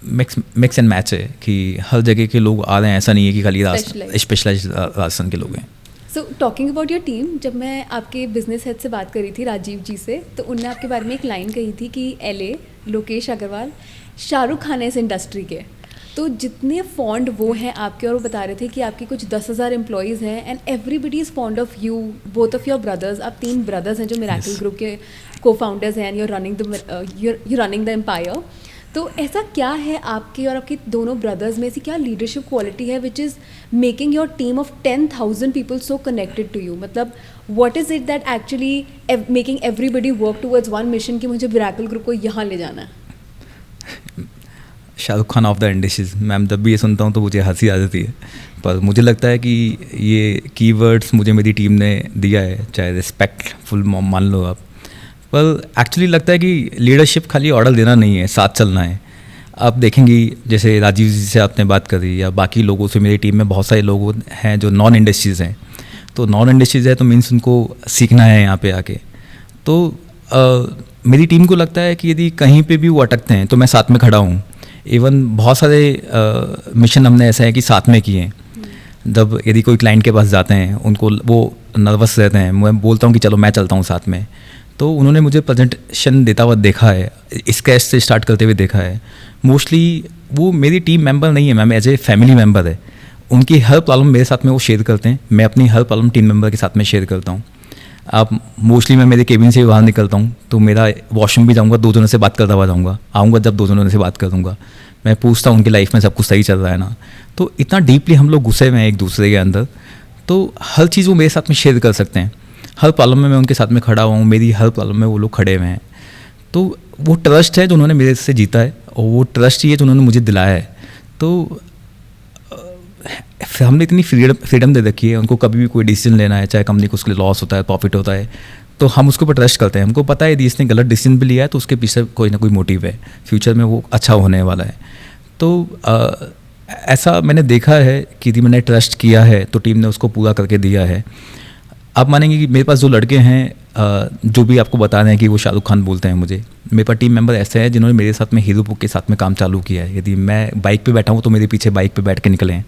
मिक्स एंड मैच है कि हर जगह के लोग आ रहे हैं, ऐसा नहीं है कि खाली स्पेशलाइज राजस्थान के लोग हैं। So talking about your team, जब मैं आपके बिजनेस हेड से बात करी थी राजीव जी से, तो उनने आपके बारे में एक लाइन कही थी कि LA लोकेश अग्रवाल शाहरुख खान है इस इंडस्ट्री के। तो जितने फॉन्ड वो हैं आपके, और वो बता रहे थे कि आपके कुछ 10,000 एम्प्लॉयज़ हैं and everybody is fond of you, both of your brothers. आप 3 ब्रदर्स हैं जो मिरेकल ग्रुप के को फाउंडर्स हैं, you're running the empire। तो ऐसा क्या है आपके और आपके दोनों ब्रदर्स में, ऐसी क्या लीडरशिप क्वालिटी है which is making your team of 10,000 people so connected to you? मतलब what is it that actually making everybody work towards one mission कि मुझे मिरेकल ग्रुप को यहाँ ले जाना है? Shahrukh Khan of the industries. Ma'am जब भी ये सुनता हूँ तो मुझे हंसी आ जाती है, पर मुझे लगता है कि ये कीवर्ड्स मुझे मेरी टीम ने दिया है, चाहे रिस्पेक्टफुल मान लो आप, पर एक्चुअली लगता है कि लीडरशिप खाली ऑर्डर देना नहीं है, साथ चलना है। आप देखेंगी जैसे राजीव जी से आपने बात करी या बाकी लोगों से, मेरी टीम में बहुत सारे लोग हैं जो नॉन इंडस्ट्रीज़ हैं। तो नॉन इंडस्ट्रीज़ है तो मीन्स उनको सीखना है यहाँ पे आके। तो मेरी टीम को लगता है कि यदि कहीं पे भी वो अटकते हैं तो मैं साथ में खड़ा हूँ। इवन बहुत सारे मिशन हमने ऐसे हैं कि साथ में किए हैं। जब यदि कोई क्लाइंट के पास जाते हैं, उनको वो नर्वस रहते हैं, मैं बोलता हूँ कि चलो मैं चलता हूँ साथ में, तो उन्होंने मुझे प्रेजेंटेशन देता हुआ देखा है, स्क्रैच से स्टार्ट करते हुए देखा है। मोस्टली वो मेरी टीम मेंबर नहीं है ma'am, as a family member है। उनकी हर प्रॉब्लम मेरे साथ में वो शेयर करते हैं, मैं अपनी हर प्रॉब्लम टीम मेंबर के साथ में शेयर करता हूँ। आप मोस्टली मैं मेरे केबिन से बाहर निकलता हूँ तो मेरा वॉशरूम भी जाऊँगा, 2 जनों से बात करता हुआ जाऊँगा, आऊँगा जब 2 जनों से बात करूँगा, मैं पूछता हूँ उनकी लाइफ में सब कुछ सही चल रहा है ना। तो इतना डीपली हम लोग घुसे हुए हैं एक दूसरे के अंदर, तो हर चीज़ वो मेरे साथ में शेयर कर सकते हैं। हर प्रॉब्लम में मैं उनके साथ में खड़ा हुआ हूँ, मेरी हर प्रॉब्लम में वो लोग खड़े हुए हैं। तो वो ट्रस्ट है जो उन्होंने मेरे से जीता है, और वो ट्रस्ट ही है जो उन्होंने मुझे दिलाया है। तो हमने इतनी फ्रीडम दे रखी है, उनको कभी भी कोई डिसीजन लेना है, चाहे कंपनी को उसके लिए लॉस होता है, प्रॉफिट होता है, तो हम उसके ऊपर ट्रस्ट करते हैं। हमको पता है यदि इसने गलत डिसीजन भी लिया है तो उसके पीछे कोई ना कोई मोटिव है, फ्यूचर में वो अच्छा होने वाला है। तो ऐसा मैंने देखा है कि यदि मैंने ट्रस्ट किया है तो टीम ने उसको पूरा करके दिया है। आप मानेंगे कि मेरे पास जो लड़के हैं जो भी आपको बता रहे हैं कि वो शाहरुख खान बोलते हैं मुझे, मेरे पास टीम मेंबर ऐसे हैं जिन्होंने मेरे साथ में हीरो बुक के साथ में काम चालू किया है। यदि मैं बाइक पे बैठा हूँ तो मेरे पीछे बाइक पे बैठ के निकले हैं।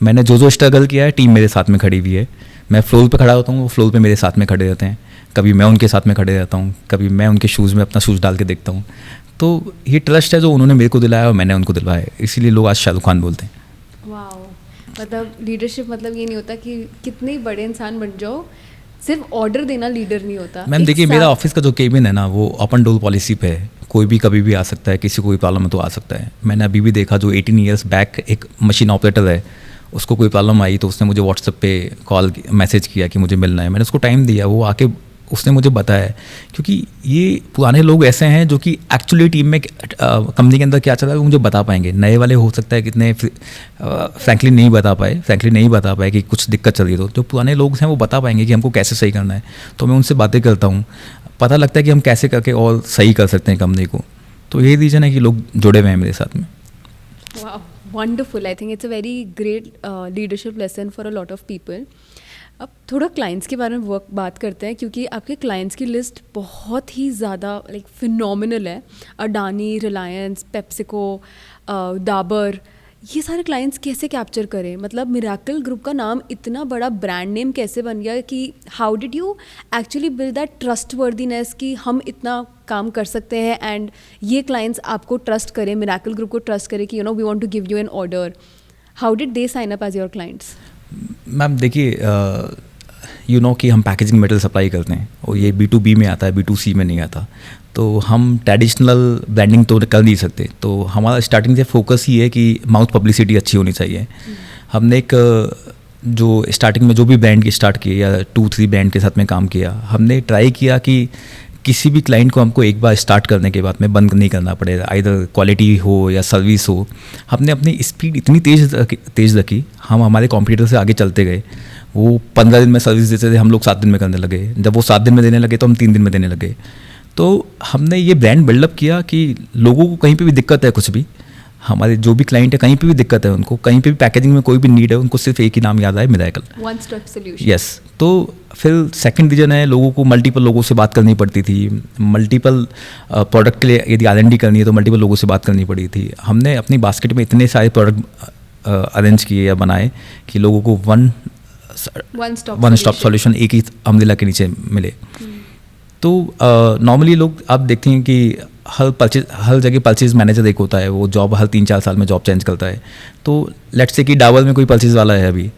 मैंने जो स्ट्रगल किया है टीम मेरे साथ में खड़ी हुई है। मैं फ्लोर पे खड़ा होता हूँ, वो फ्लोर पे मेरे साथ में खड़े रहते हैं। कभी मैं उनके साथ में खड़े रहता हूँ, कभी मैं उनके शूज़ में अपना शूज़ डाल के देखता हूँ। तो ये ट्रस्ट है जो उन्होंने मेरे को दिलाया और मैंने उनको दिलवाया, इसीलिए लोग आज शाहरुख खान बोलते हैं। वाओ, मतलब लीडरशिप मतलब ये नहीं होता कि कितने बड़े इंसान बन जाओ, सिर्फ ऑर्डर देना लीडर नहीं होता। मैम देखिए, मेरा ऑफिस का जो केबिन है ना, वो ओपन डोर पॉलिसी पे है। कोई भी कभी भी आ सकता है, किसी को कोई प्रॉब्लम है तो आ सकता है। मैंने अभी भी देखा जो 18 ईयर्स बैक एक मशीन ऑपरेटर है, उसको कोई प्रॉब्लम आई तो उसने मुझे व्हाट्सएप पे मैसेज किया कि मुझे मिलना है। मैंने उसको टाइम दिया, वो आके उसने मुझे बताया। क्योंकि ये पुराने लोग ऐसे हैं जो कि एक्चुअली टीम में कंपनी के अंदर क्या चल रहा है वो मुझे बता पाएंगे। नए वाले हो सकता है कितने फ्रैंकली नहीं बता पाए कि कुछ दिक्कत चल रही है। तो जो पुराने लोग हैं वो बता पाएंगे कि हमको कैसे सही करना है। तो मैं उनसे बातें करता हूँ, पता लगता है कि हम कैसे करके और सही कर सकते हैं कंपनी को। तो यही रीज़न है कि लोग जुड़े हुए हैं मेरे साथ में। Wow, wonderful. I think it's a very great leadership lesson for a lot of people. अब थोड़ा क्लाइंट्स के बारे में बात करते हैं, क्योंकि आपके क्लाइंट्स की लिस्ट बहुत ही ज़्यादा लाइक फिनोमिनल है। अडानी, रिलायंस, पेप्सिको, डाबर, ये सारे क्लाइंट्स कैसे कैप्चर करें? मतलब मिरेकल ग्रुप का नाम इतना बड़ा ब्रांड नेम कैसे बन गया कि how did you actually build that trustworthiness कि हम इतना काम कर सकते हैं एंड ये क्लाइंट्स आपको ट्रस्ट करें, मिरेकल ग्रुप को ट्रस्ट करें कि you know we want to give you an order. How did they sign up as your clients? Ma'am देखिए, यू नो कि हम पैकेजिंग मेटेरियल सप्लाई करते हैं और ये B2B में आता है, B2C में नहीं आता। तो हम ट्रेडिशनल ब्रांडिंग तो कर नहीं सकते। तो हमारा स्टार्टिंग से फोकस ही है कि माउथ पब्लिसिटी अच्छी होनी चाहिए। हमने एक जो स्टार्टिंग में जो भी ब्रांड की स्टार्ट की या 2-3 ब्रांड के साथ में काम किया, हमने ट्राई किया कि किसी भी क्लाइंट को हमको एक बार स्टार्ट करने के बाद में बंद नहीं करना पड़ेगा, आइदर क्वालिटी हो या सर्विस हो। हमने अपनी स्पीड इतनी तेज़ रखी, हम हमारे कॉम्पिटिटर से आगे चलते गए। वो 15 दिन में सर्विस देते थे, हम लोग 7 दिन में करने लगे। जब वो 7 दिन में देने लगे तो हम 3 दिन में देने लगे। तो हमने ये ब्रांड बिल्डअप किया कि लोगों को कहीं पे भी दिक्कत है, कुछ भी, हमारे जो भी क्लाइंट है कहीं पे भी दिक्कत है उनको, कहीं पे भी पैकेजिंग में कोई भी नीड है, उनको सिर्फ एक ही नाम याद आए, miracle, one stop solution. Yes. तो फिर सेकंड रीजन है, लोगों को मल्टीपल लोगों से बात करनी पड़ती थी, मल्टीपल प्रोडक्ट के लिए यदि R&D करनी है तो मल्टीपल लोगों से बात करनी पड़ी थी। हमने अपनी बास्केट में इतने सारे प्रोडक्ट अरेंज किए या बनाए कि लोगों को वन स्टॉप सॉल्यूशन एक ही अम्ब्रेला के नीचे मिले। तो नॉर्मली लोग आप देखते हैं कि हर जगह परचेज मैनेजर एक होता है, वो जॉब हर 3-4 साल में जॉब चेंज करता है। तो लेट्स से कि डाबर में कोई परचेज वाला है अभी,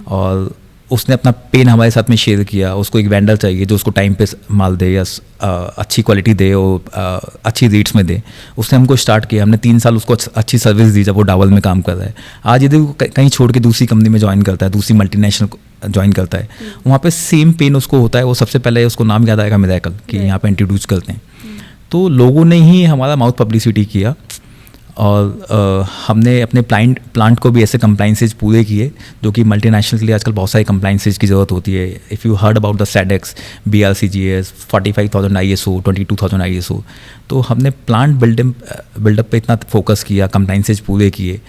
और उसने अपना पेन हमारे साथ में शेयर किया, उसको एक वेंडर चाहिए जो उसको टाइम पे माल दे या अच्छी क्वालिटी दे और अच्छी रेट्स में दे। उसने हमको स्टार्ट किया, हमने 3 साल उसको अच्छी सर्विस दी जब वो डाबर में काम कर रहा है। आज यदि वो कहीं छोड़ के दूसरी कंपनी में ज्वाइन करता है, दूसरी मल्टीनेशनल ज्वाइन करता है, वहाँ पे सेम पेन उसको होता है, वो सबसे पहले उसको नाम याद आएगा मिरेकल कि यहाँ पे इंट्रोड्यूस करते हैं। तो लोगों ने ही हमारा माउथ पब्लिसिटी किया, और हमने अपने प्लांट को भी ऐसे कंप्लाइंसेज पूरे किए जो कि मल्टीनेशनल के लिए आजकल बहुत सारी कंप्लाइंसेज की ज़रूरत होती है। If you heard about the SADEX, BRCGS, 45,000 ISO, 22,000 ISO, तो हमने प्लांट बिल्डअप पे इतना फोकस किया, कंप्लाइंसेज पूरे किए।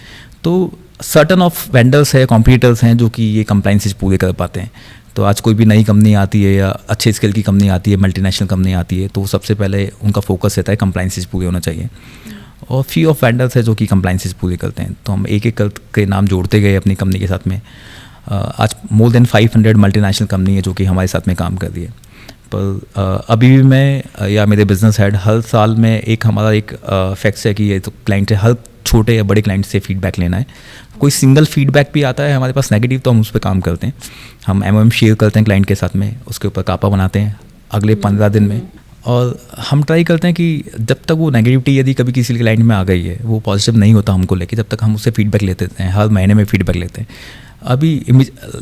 तो सर्टन ऑफ वेंडर्स है, कॉम्पिटिटर्स हैं जो कि ये कंप्लाइंसेज पूरे कर पाते हैं। तो आज कोई भी नई कंपनी आती है या अच्छे स्केल की कंपनी आती है, मल्टीनेशनल कंपनी आती है, तो सबसे पहले उनका फोकस रहता है कंप्लाइंसेज पूरे होना चाहिए। और फ्री ऑफ वेंडर्स है जो कि कंप्लाइंसेज पूरे करते हैं। तो हम एक एक करके नाम जोड़ते गए अपनी कंपनी के साथ में। आज मोर देन 500 मल्टीनेशनल कंपनी है जो कि हमारे साथ में काम कर रही है। पर अभी भी मैं या मेरे बिजनेस हेड हर साल में हमारा एक फैक्स है कि ये तो क्लाइंट है, हर छोटे या बड़े क्लाइंट से फीडबैक लेना है। कोई सिंगल फीडबैक भी आता है हमारे पास नेगेटिव, तो हम उस पर काम करते हैं। हम MOM शेयर करते हैं क्लाइंट के साथ में, उसके ऊपर कापा बनाते हैं अगले 15 दिन में। और हम ट्राई करते हैं कि जब तक वो नेगेटिविटी यदि कभी किसी क्लाइंट में आ गई है, वो पॉजिटिव नहीं होता हमको लेके, जब तक हम उससे फीडबैक लेते हैं, हर महीने में फीडबैक लेते हैं। अभी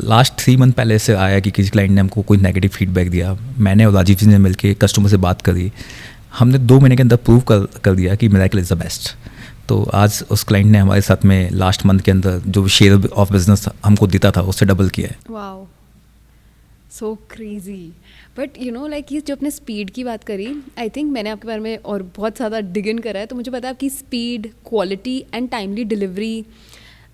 लास्ट 3 मंथ पहले से आया कि किसी क्लाइंट ने हमको कोई नेगेटिव फीडबैक दिया, मैंने और राजीव जी ने मिलकर कस्टमर से बात करी, हमने 2 महीने के अंदर प्रूव कर दिया कि मिरेकल इज़ द बेस्ट। तो आज उस क्लाइंट ने हमारे साथ में लास्ट मंथ के अंदर जो शेयर ऑफ बिजनेस हमको देता था उससे डबल किया है। Wow, so crazy. But you know like ये जो आपने स्पीड की बात करी, आई थिंक मैंने आपके बारे में और बहुत ज़्यादा डिग इन करा है, तो मुझे पता है आपकी speed, quality and timely delivery,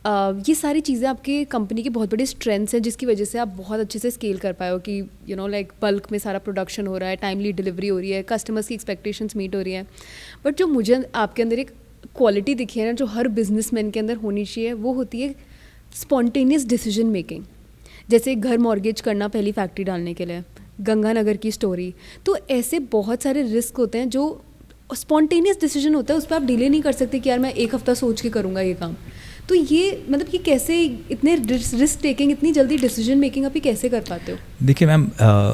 ये सारी चीज़ें आपके कंपनी की बहुत बड़ी स्ट्रेंथ्स हैं जिसकी वजह से आप बहुत अच्छे से स्केल कर पाए हो कि यू नो लाइक बल्क में सारा प्रोडक्शन हो रहा है, टाइमली डिलीवरी हो रही है, कस्टमर्स की एक्सपेक्टेशंस मीट हो रही है। बट जो मुझे आपके अंदर एक क्वालिटी दिखी है ना, जो हर बिजनेसमैन के अंदर होनी चाहिए, वो होती है स्पॉन्टेनियस डिसीजन मेकिंग। जैसे घर मॉर्गेज करना पहली फैक्ट्री डालने के लिए, गंगानगर की स्टोरी। तो ऐसे बहुत सारे रिस्क होते हैं जो स्पॉन्टेनियस डिसीजन होता है, उस पर आप डिले नहीं कर सकते कि यार मैं 1 हफ्ता सोच के करूँगा ये काम। तो ये मतलब कि कैसे इतने रिस्क टेकिंग, इतनी जल्दी डिसीजन मेकिंग आप ये कैसे कर पाते हो? देखिए मैम,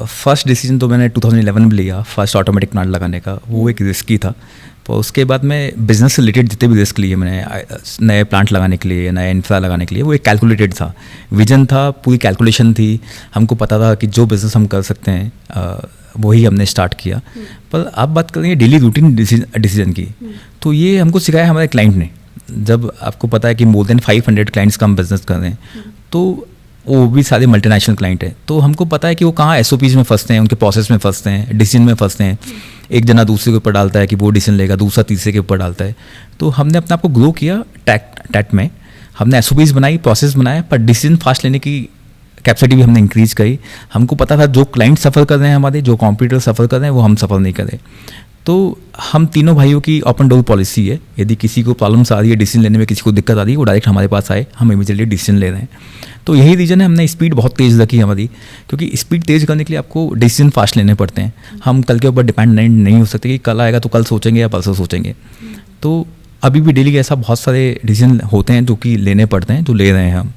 फर्स्ट डिसीजन तो मैंने 2011 में लिया, फर्स्ट ऑटोमेटिक प्लांट लगाने का। वो एक रिस्की था। तो उसके बाद में बिज़नेस से रिलेटेड जितने भी रिस्क लिए मैंने, नए प्लांट लगाने के लिए, नए इंफ्रा लगाने के लिए, वो एक कैलकुलेटेड था, विजन था, पूरी कैलकुलेशन थी। हमको पता था कि जो बिज़नेस हम कर सकते हैं वही हमने स्टार्ट किया। पर आप बात करेंगे डेली रूटीन डिसीजन की, तो ये हमको सिखाया हमारे क्लाइंट ने। जब आपको पता है कि मोर देन 500 क्लाइंट्स का हम बिज़नेस कर रहे हैं, तो वो भी सारे मल्टीनेशनल क्लाइंट हैं, तो हमको पता है कि वो कहाँ SOPs में फंसते हैं, उनके प्रोसेस में फंसते हैं, डिसीजन में फंसते हैं। एक जना दूसरे के ऊपर डालता है कि वो डिसीजन लेगा, दूसरा तीसरे के ऊपर डालता है। तो हमने अपने आप को ग्रो किया टैट में, हमने SOPs बनाई, प्रोसेस बनाए, पर डिसीजन फास्ट लेने की कैपेसिटी भी हमने इंक्रीज़ करी। हमको पता था जो क्लाइंट सफ़र कर रहे हैं हमारे, जो कॉम्पिटिटर सफ़र कर रहे हैं, वो हम सफ़र नहीं करें। तो हम तीनों भाइयों की ओपन डोर पॉलिसी है, यदि किसी को प्रॉब्लम्स आ रही है डिसीजन लेने में, किसी को दिक्कत आ रही है, वो डायरेक्ट हमारे पास आए, हम इमीडिएटली डिसीजन ले रहे हैं। तो यही रीज़न है, हमने स्पीड बहुत तेज़ रखी हमारी, क्योंकि स्पीड तेज़ करने के लिए आपको डिसीजन फास्ट लेने पड़ते हैं। हम कल के ऊपर डिपेंडेंट नहीं हो सकते कि कल आएगा तो कल सोचेंगे या परसों सोचेंगे। तो अभी भी डेली ऐसा बहुत सारे डिसीजन होते हैं जो कि लेने पड़ते हैं, जो ले रहे हैं हम।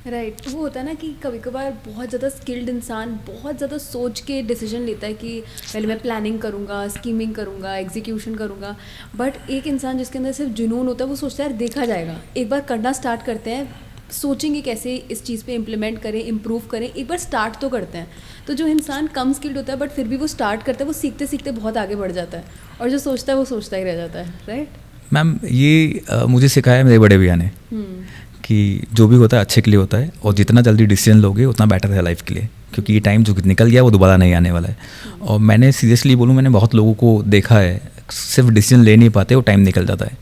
राइट, वो होता है ना कि कभी कभार बहुत ज़्यादा स्किल्ड इंसान बहुत ज़्यादा सोच के डिसीजन लेता है कि पहले मैं प्लानिंग करूँगा, स्कीमिंग करूँगा, एग्जीक्यूशन करूँगा। बट एक इंसान जिसके अंदर सिर्फ जुनून होता है, वो सोचता है देखा जाएगा, एक बार करना स्टार्ट करते हैं, सोचेंगे कैसे इस चीज़ पे इम्प्लीमेंट करें, इम्प्रूव करें, एक बार स्टार्ट तो करते हैं। तो जो इंसान कम स्किल्ड होता है बट फिर भी वो स्टार्ट करता है, वो सीखते सीखते बहुत आगे बढ़ जाता है, और जो सोचता है वो सोचता ही रह जाता है। राइट मैम, ये मुझे सिखाया मेरे बड़े भैया ने कि जो भी होता है अच्छे के लिए होता है, और जितना जल्दी डिसीजन लोगे उतना बेटर है लाइफ के लिए, क्योंकि ये टाइम जो निकल गया वो दोबारा नहीं आने वाला है। और मैंने सीरियसली बोलूँ, मैंने बहुत लोगों को देखा है सिर्फ डिसीजन ले नहीं पाते, वो टाइम निकल जाता है।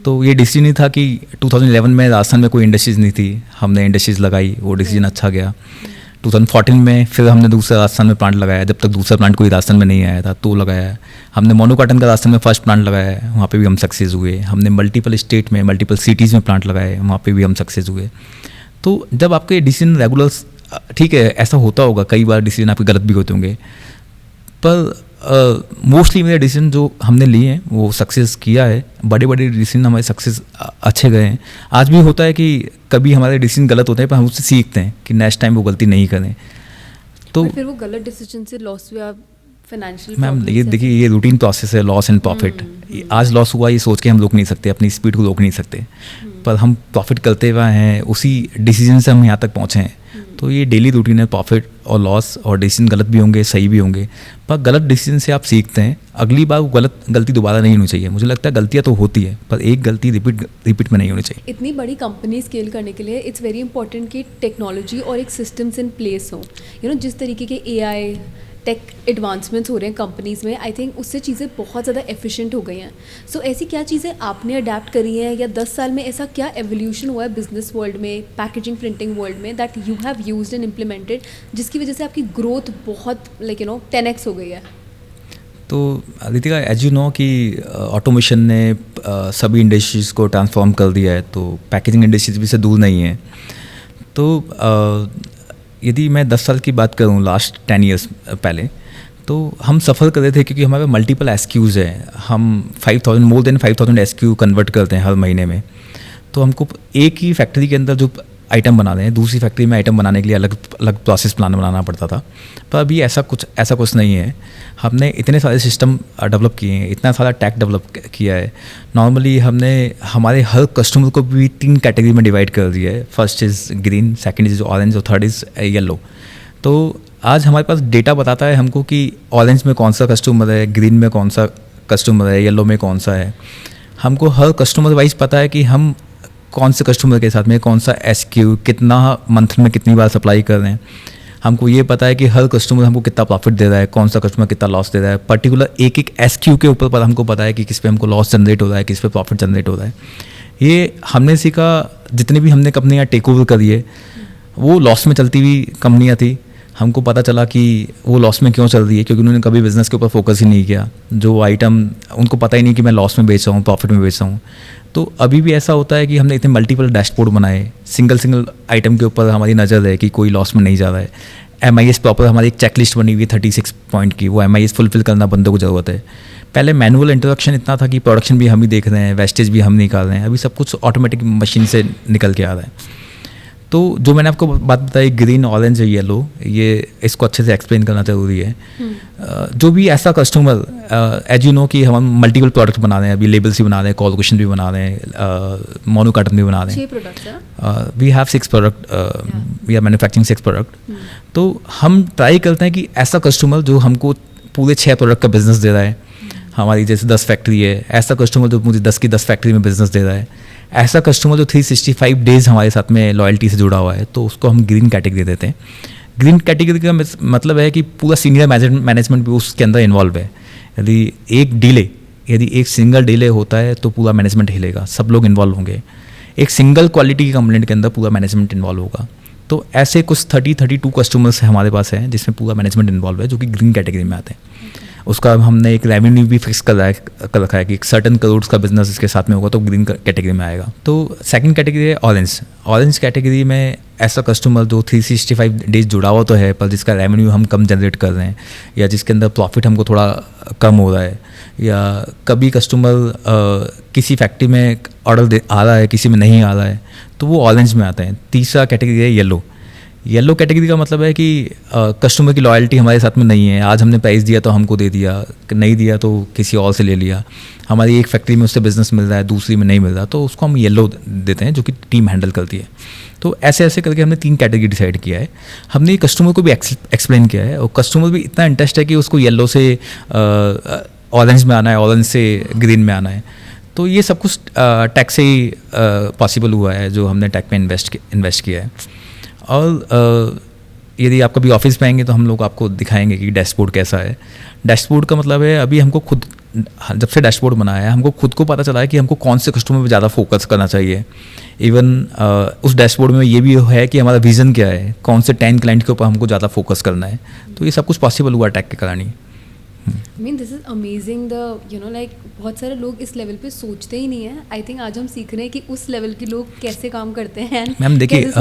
तो ये डिसीजन नहीं था कि 2011 में राजस्थान में कोई इंडस्ट्रीज़ नहीं थी, हमने इंडस्ट्रीज़ लगाई, वो डिसीजन अच्छा गया। 2014 में फिर हमने दूसरा राजस्थान में प्लांट लगाया, जब तक दूसरा प्लांट कोई राजस्थान में नहीं आया था तो लगाया। हमने मोनो कॉटन का राजस्थान में फर्स्ट प्लांट लगाया है, वहाँ पे भी हम सक्सेस हुए। हमने मल्टीपल स्टेट में, मल्टीपल सिटीज़ में प्लांट लगाए, वहाँ पे भी हम सक्सेस हुए। तो जब आपके डिसीजन रेगुलर, ठीक है ऐसा होता होगा, कई बार डिसीजन आपके गलत भी होते होंगे, पर मोस्टली मेरे डिसीजन जो हमने लिए हैं वो सक्सेस किया है। बड़े बड़े डिसीजन हमारे सक्सेस अच्छे गए हैं। आज भी होता है कि कभी हमारे डिसीजन गलत होते हैं, पर हम उससे सीखते हैं कि नेक्स्ट टाइम वो गलती नहीं करें। तो फिर वो गलत डिसीजन से लॉस हुआ फाइनेंशियल। मैम ये देखिए, ये रूटीन प्रोसेस है, लॉस एंड प्रॉफिट। आज लॉस हुआ ये सोच के हम रोक नहीं सकते, अपनी स्पीड को रोक नहीं सकते, पर हम प्रॉफिट करते हुए हैं, उसी डिसीजन से हम यहाँ तक पहुँचे हैं। तो ये डेली रूटीन है, प्रॉफिट और लॉस, और डिसीजन गलत भी होंगे सही भी होंगे, पर गलत डिसीजन से आप सीखते हैं। अगली बार वो गलती दोबारा नहीं होनी चाहिए। मुझे लगता है गलतियाँ तो होती है, पर एक गलती रिपीट में नहीं होनी चाहिए। इतनी बड़ी कंपनी स्केल करने के लिए इट्स वेरी इंपॉर्टेंट कि टेक्नोलॉजी और एक सिस्टम्स इन प्लेस हो। जिस तरीके के AI टेक एडवांसमेंट्स हो रहे हैं कंपनीज़ में, आई थिंक उससे चीज़ें बहुत ज़्यादा एफिशिएंट हो गई हैं। सो ऐसी क्या चीज़ें आपने अडेप्ट करी हैं, या 10 साल में ऐसा क्या एवोल्यूशन हुआ है बिजनेस वर्ल्ड में, पैकेजिंग प्रिंटिंग वर्ल्ड में, that you have used and implemented, जिसकी वजह से आपकी ग्रोथ बहुत 10x हो गई है? तो रितिका, एज यू नो कि ऑटोमेशन ने सभी इंडस्ट्रीज़ को ट्रांसफॉर्म कर दिया है, तो पैकेजिंग इंडस्ट्रीज भी से दूर नहीं है। तो यदि मैं 10 साल की बात करूं, लास्ट 10 ईयर्स पहले, तो हम सफ़र कर रहे थे क्योंकि हमारे मल्टीपल SKUs हैं। हम 5000 मोर देन 5000 SKU कन्वर्ट करते हैं हर महीने में। तो हमको एक ही फैक्ट्री के अंदर जो आइटम बना रहे हैं, दूसरी फैक्ट्री में आइटम बनाने के लिए अलग अलग प्रोसेस प्लान बनाना पड़ता था। पर अभी ऐसा कुछ नहीं है। हमने इतने सारे सिस्टम डेवलप किए हैं, इतना सारा टैक डेवलप किया है। नॉर्मली हमने हमारे हर कस्टमर को भी 3 कैटेगरी में डिवाइड कर दिया है। First is green, second is orange, और थर्ड इज़ येलो। तो आज हमारे पास डेटा बताता है हमको कि ऑरेंज में कौन सा कस्टमर है, ग्रीन में कौन सा कस्टमर है, येलो में कौन सा है। हमको हर कस्टमर वाइज पता है कि हम कौन से कस्टमर के साथ में कौन सा SKU कितना मंथ में कितनी बार सप्लाई कर रहे हैं। हमको ये पता है कि हर कस्टमर हमको कितना प्रॉफिट दे रहा है, कौन सा कस्टमर कितना लॉस दे रहा है। पर्टिकुलर एक SKU के ऊपर पर हमको पता है कि किस पे हमको लॉस जनरेट हो रहा है, किस पे प्रॉफिट जनरेट हो रहा है। ये हमने सीखा, जितनी भी हमने कंपनियाँ टेक ओवर करी है वो लॉस में चलती हुई कंपनियाँ थी। हमको पता चला कि वो लॉस में क्यों चल रही है, क्योंकि उन्होंने कभी बिज़नेस के ऊपर फोकस ही नहीं किया। जो आइटम उनको पता ही नहीं कि मैं लॉस में बेच रहा हूँ, प्रॉफिट में बेच रहा हूँ। तो अभी भी ऐसा होता है कि हमने इतने मल्टीपल डैशबोर्ड बनाए, सिंगल आइटम के ऊपर हमारी नज़र है कि कोई लॉस में नहीं जा रहा है। MIS प्रॉपर हमारी एक चेकलिस्ट बनी हुई है 36 पॉइंट की, वो MIS फुलफिल करना बंदों को ज़रूरत है। पहले मैनुअल इंट्रोडक्शन इतना था कि प्रोडक्शन भी हम ही देख रहे हैं, वेस्टेज भी हम निकाल रहे हैं। अभी सब कुछ ऑटोमेटिक मशीन से निकल के आ रहा है। तो जो मैंने आपको बात बताई, ग्रीन, ऑरेंज और येलो, ये इसको अच्छे से एक्सप्लेन करना ज़रूरी है। जो भी ऐसा कस्टमर, एज यू नो कि हम मल्टीपल प्रोडक्ट बना रहे हैं, अभी लेबल्स भी बना रहे हैं, कॉलकुशन भी बना रहे हैं, मोनो कार्टन भी बना रहे हैं। We have 6 product, we are manufacturing 6 product. तो हम ट्राई करते हैं कि ऐसा कस्टमर जो हमको पूरे 6 प्रोडक्ट का बिजनेस दे रहा है, हमारी जैसे 10 फैक्ट्री है, ऐसा कस्टमर जो मुझे 10 की 10 फैक्ट्री में बिजनेस दे रहा है, ऐसा कस्टमर जो 365 डेज़ हमारे साथ में लॉयल्टी से जुड़ा हुआ है, तो उसको हम ग्रीन कैटेगरी देते हैं। ग्रीन कैटेगरी का मतलब है कि पूरा सीनियर मैनेजमेंट भी उसके अंदर इन्वॉल्व है। यदि एक सिंगल डिले होता है तो पूरा मैनेजमेंट हिलेगा, सब लोग इन्वॉल्व होंगे। एक सिंगल क्वालिटी की कंप्लेंट के अंदर पूरा मैनेजमेंट इन्वॉल्व होगा। तो ऐसे कुछ 32 कस्टमर्स हमारे पास हैं जिसमें पूरा मैनेजमेंट इन्वॉल्व है, जो कि ग्रीन कैटेगरी में आते हैं। उसका हमने एक रेवेन्यू भी फिक्स कर रखा है कि एक सर्टन करोड़ का बिजनेस इसके साथ में होगा तो ग्रीन कैटेगरी में आएगा। तो सेकंड कैटेगरी है ऑरेंज कैटेगरी में ऐसा कस्टमर जो 365 डेज जुड़ा हुआ तो है, पर जिसका रेवेन्यू हम कम जनरेट कर रहे हैं, या जिसके अंदर प्रॉफिट हमको थोड़ा कम हो रहा है, या कभी कस्टमर किसी फैक्ट्री में ऑर्डर आ रहा है, किसी में नहीं आ रहा है, तो वो ऑरेंज में आते हैं। तीसरा कैटेगरी है येलो कैटेगरी का मतलब है कि कस्टमर की लॉयल्टी हमारे साथ में नहीं है। आज हमने प्राइस दिया तो हमको दे दिया, नहीं दिया तो किसी और से ले लिया। हमारी एक फैक्ट्री में उससे बिजनेस मिल रहा है, दूसरी में नहीं मिल रहा, तो उसको हम येलो देते हैं, जो कि टीम हैंडल करती है। तो ऐसे करके हमने 3 कैटेगरी डिसाइड किया है। हमने कस्टमर को भी एक्सप्लेन किया है, और कस्टमर भी इतना इंटरेस्ट है कि उसको येलो से ऑरेंज में आना है, ऑरेंज से ग्रीन में आना है। तो ये सब कुछ टेक से ही पॉसिबल हुआ है, जो हमने टेक में इन्वेस्ट किया है। और यदि आप कभी ऑफिस में आएंगे तो हम लोग आपको दिखाएंगे कि डैशबोर्ड कैसा है। डैशबोर्ड का मतलब है, अभी हमको खुद, जब से डैशबोर्ड बनाया है हमको खुद को पता चला है कि हमको कौन से कस्टमर पे ज़्यादा फोकस करना चाहिए। इवन उस डैशबोर्ड में ये भी है कि हमारा विज़न क्या है, कौन से 10 क्लाइंट के ऊपर हमको ज़्यादा फोकस करना है। तो ये सब कुछ पॉसिबल हुआ टेक के कारण ही। I mean this is amazing the like बहुत सारे लोग इस लेवल पे सोचते ही नहीं है। आई थिंक आज हम सीख रहे हैं कि उस लेवल के लोग कैसे काम करते हैं। मैम देखिए,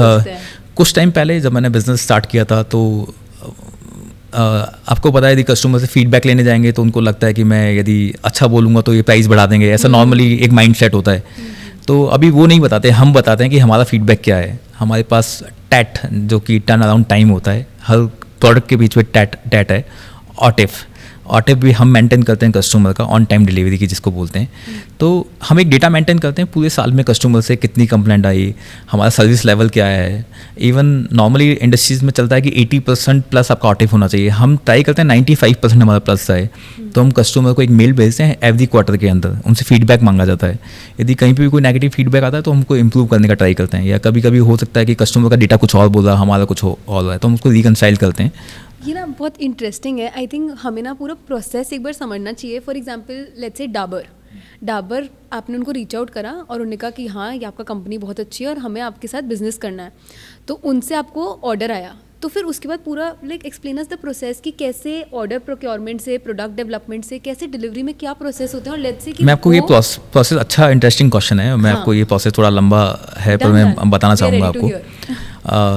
कुछ टाइम पहले जब मैंने बिज़नेस स्टार्ट किया था तो आपको पता है, यदि कस्टमर से फीडबैक लेने जाएंगे तो उनको लगता है कि मैं यदि अच्छा बोलूँगा तो ये प्राइस बढ़ा देंगे, ऐसा नॉर्मली एक माइंड सेट होता है। तो अभी वो नहीं बताते, हम बताते हैं कि हमारा फीडबैक क्या है। हमारे पास टैट, जो कि टर्न अराउंड टाइम होता है, हर प्रोडक्ट के बीच में टैट है। ऑटिफ भी हम मेंटेन करते हैं कस्टमर का, ऑन टाइम डिलीवरी की जिसको बोलते हैं। तो हम एक डेटा मेंटेन करते हैं पूरे साल में, कस्टमर से कितनी कंप्लेंट आई, हमारा सर्विस लेवल क्या है। इवन नॉर्मली इंडस्ट्रीज़ में चलता है कि 80% प्लस आपका ऑटिफ होना चाहिए, हम ट्राई करते हैं 95% हमारा प्लस आए। तो हम कस्टमर को एक मेल भेजते हैं एवरी क्वार्टर के अंदर, उनसे फीडबैक मांगा जाता है। यदि कहीं पर भी कोई नेगेटिव फीडबैक आता है तो हमको इम्प्रूव करने का ट्राई करते हैं, या कभी कभी हो सकता है कि कस्टमर का डेटा कुछ और बोल रहा है, हमारा कुछ और रहा है, तो हम उसको रिकनसाइल करते हैं। ये ना बहुत इंटरेस्टिंग है। आई थिंक हमें ना पूरा प्रोसेस एक बार समझना चाहिए। For example let's say Dabur आपने उनको रीच आउट करा और उन्होंने कहा कि हाँ ये आपका कंपनी बहुत अच्छी है और हमें आपके साथ बिजनेस करना है। तो उनसे आपको ऑर्डर आया, तो फिर उसके बाद पूरा like explain us the process कि कैसे ऑर्डर प्रोक्योरमेंट से, प्रोडक्ट डेवलपमेंट से, कैसे डिलीवरी में क्या प्रोसेस होते हैं। और लेट्स से कि मैं आपको ये प्रोसेस, अच्छा इंटरेस्टिंग क्वेश्चन है, मैं आपको ये प्रोसेस थोड़ा लंबा है पर मैं बताना चाहूँगा आपको।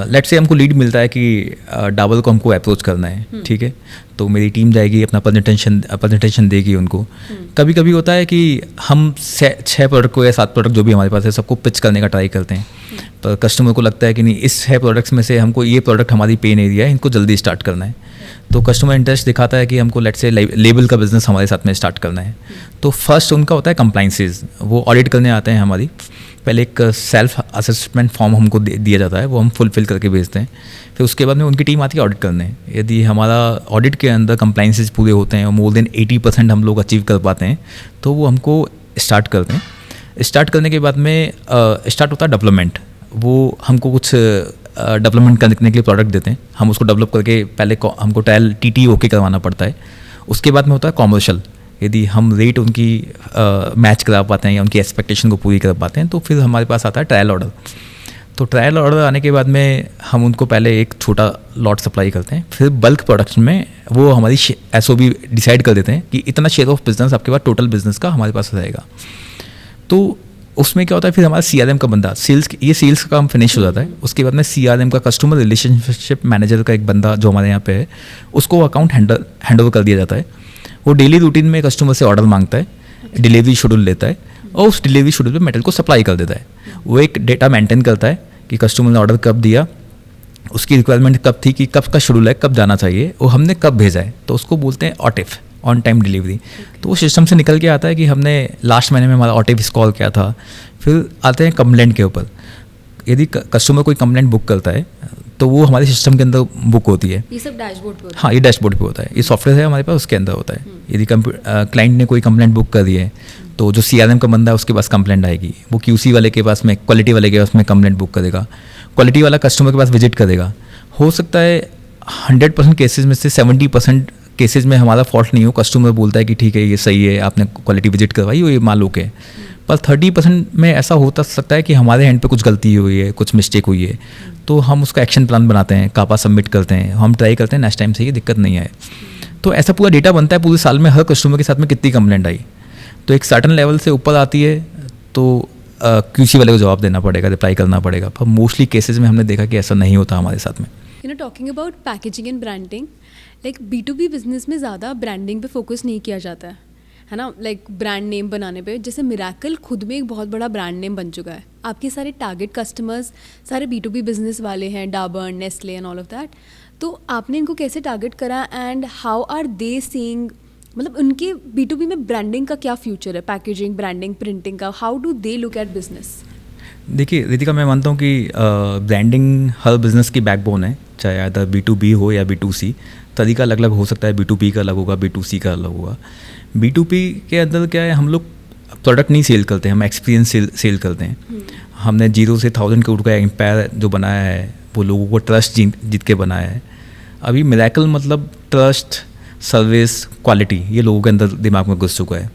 लेट्स से हमको लीड मिलता है कि डाबर को हमको अप्रोच करना है, ठीक है। तो मेरी टीम जाएगी, अपना प्रेजेंटेशन देगी उनको। कभी कभी होता है कि हम 6 प्रोडक्ट को या 7 प्रोडक्ट जो भी हमारे पास है सबको पिच करने का ट्राई करते हैं, पर कस्टमर को लगता है कि नहीं, इस 6 प्रोडक्ट्स में से हमको ये प्रोडक्ट हमारी पेन एरिया है, इनको जल्दी स्टार्ट करना है। तो कस्टमर इंटरेस्ट दिखाता है कि हमको लेट्स से लेबल का बिजनेस हमारे साथ में स्टार्ट करना है। तो फर्स्ट उनका होता है कंप्लाइंसेस, वो ऑडिट करने आते हैं हमारी। पहले एक सेल्फ असेसमेंट फॉर्म हमको दिया जाता है, वो हम फुलफिल करके भेजते हैं। फिर उसके बाद में उनकी टीम आती है ऑडिट करने। यदि हमारा ऑडिट के अंदर कंप्लाइंसेस पूरे होते हैं और मोर देन 80% हम लोग अचीव कर पाते हैं, तो वो हमको स्टार्ट करते हैं। स्टार्ट करने के बाद में स्टार्ट होता है डेवलपमेंट। वो हमको कुछ डेवलपमेंट करने के लिए प्रोडक्ट देते हैं, हम उसको डेवलप करके पहले हमको ट्रायल TT ओके करवाना पड़ता है। उसके बाद में होता है कॉमर्शियल। यदि हम रेट उनकी मैच करा पाते हैं या उनकी एक्सपेक्टेशन को पूरी कर पाते हैं तो फिर हमारे पास आता है ट्रायल ऑर्डर। तो ट्रायल ऑर्डर आने के बाद में हम उनको पहले एक छोटा लॉट सप्लाई करते हैं, फिर बल्क प्रोडक्शन में वो हमारी SOP डिसाइड कर देते हैं कि इतना शेयर ऑफ बिजनेस आपके पास टोटल बिजनेस का हमारे पास रहेगा। तो उसमें क्या होता है, फिर हमारा CRM का बंदा, ये सेल्स का काम फिनिश हो जाता है। उसके बाद में CRM का, कस्टमर रिलेशनशिप मैनेजर का एक बंदा जो हमारे यहाँ पे है, उसको अकाउंट हैंड ओवर कर दिया जाता है। वो डेली रूटीन में कस्टमर से ऑर्डर मांगता है, डिलीवरी शेड्यूल लेता है और उस डिलीवरी शेड्यूल पे मेटेरियल को सप्लाई कर देता है। वो एक डेटा मेंटेन करता है कि कस्टमर ने ऑर्डर कब दिया, उसकी रिक्वायरमेंट कब थी, कि कब का शेड्यूल है, कब जाना चाहिए, वो हमने कब भेजा है, तो उसको बोलते हैं ऑटिफ, ऑन टाइम डिलीवरी। तो वो सिस्टम से निकल के आता है कि हमने लास्ट महीने में हमारा ऑटिफ कॉल किया था। फिर आते हैं कंप्लेंट के ऊपर। यदि कस्टमर कोई कंप्लेंट बुक करता है तो वो हमारे सिस्टम के अंदर बुक होती है। ये सब डैशबोर्ड पे होता है? हाँ, ये डैशबोर्ड पे होता है। ये सॉफ्टवेयर है हमारे पास, उसके अंदर होता है। यदि क्लाइंट ने कोई कंप्लेंट बुक कर दी है तो जो CRM का बंदा है उसके पास कंप्लेंट आएगी, वो QC वाले के पास में, क्वालिटी वाले के पास में कंप्लेंट बुक करेगा, क्वालिटी वाला कस्टमर के पास विजिट करेगा। हो सकता है 100% केसेस में से 70% केसेस में हमारा फॉल्ट नहीं हो, कस्टमर बोलता है कि ठीक है ये सही है, आपने क्वालिटी विजिट करवाई, ये माल ओके। पर 30% में ऐसा होता सकता है कि हमारे हैंड पे कुछ गलती हुई है, कुछ मिस्टेक हुई है, तो हम उसका एक्शन प्लान बनाते हैं, कापा सबमिट करते हैं, हम ट्राई करते हैं नेक्स्ट टाइम से ये दिक्कत नहीं आए। तो ऐसा पूरा डेटा बनता है पूरे साल में, हर कस्टमर के साथ में कितनी कंप्लेंट आई। तो एक सर्टन लेवल से ऊपर आती है तो QC वाले को जवाब देना पड़ेगा, रिप्लाई करना पड़ेगा। पर मोस्टली केसेस में हमने देखा कि ऐसा नहीं होता हमारे साथ में। Talking about packaging and branding, like B2B business में ज़्यादा ब्रांडिंग पे फोकस नहीं किया जाता है ना, लाइक ब्रांड नेम बनाने पे। जैसे मिराकल खुद में एक बहुत बड़ा ब्रांड नेम बन चुका है। आपके सारे टारगेट कस्टमर्स सारे B2B बिजनेस वाले हैं, Dabur, Nestle and all of that. तो आपने इनको कैसे टारगेट करा and how are they seeing, मतलब उनके B2B में ब्रांडिंग का क्या फ्यूचर है, पैकेजिंग, ब्रांडिंग, प्रिंटिंग का, how do they look at business? देखिए रितिका, मैं मानता हूँ कि ब्रांडिंग हर बिज़नेस की बैकबोन है, चाहे अदर B2B हो या B2C। तरीका अलग अलग हो सकता है, B2B का अलग होगा, B2C का अलग होगा। B2B के अंदर क्या है, हम लोग प्रोडक्ट नहीं सेल करते, हम एक्सपीरियंस सेल करते हैं। हमने 0 से 1000 करोड़ का एम्पायर जो बनाया है वो लोगों को ट्रस्ट जीत के बनाया है। अभी मिरेकल मतलब ट्रस्ट, सर्विस, क्वालिटी, ये लोगों के अंदर दिमाग में घुस चुका है।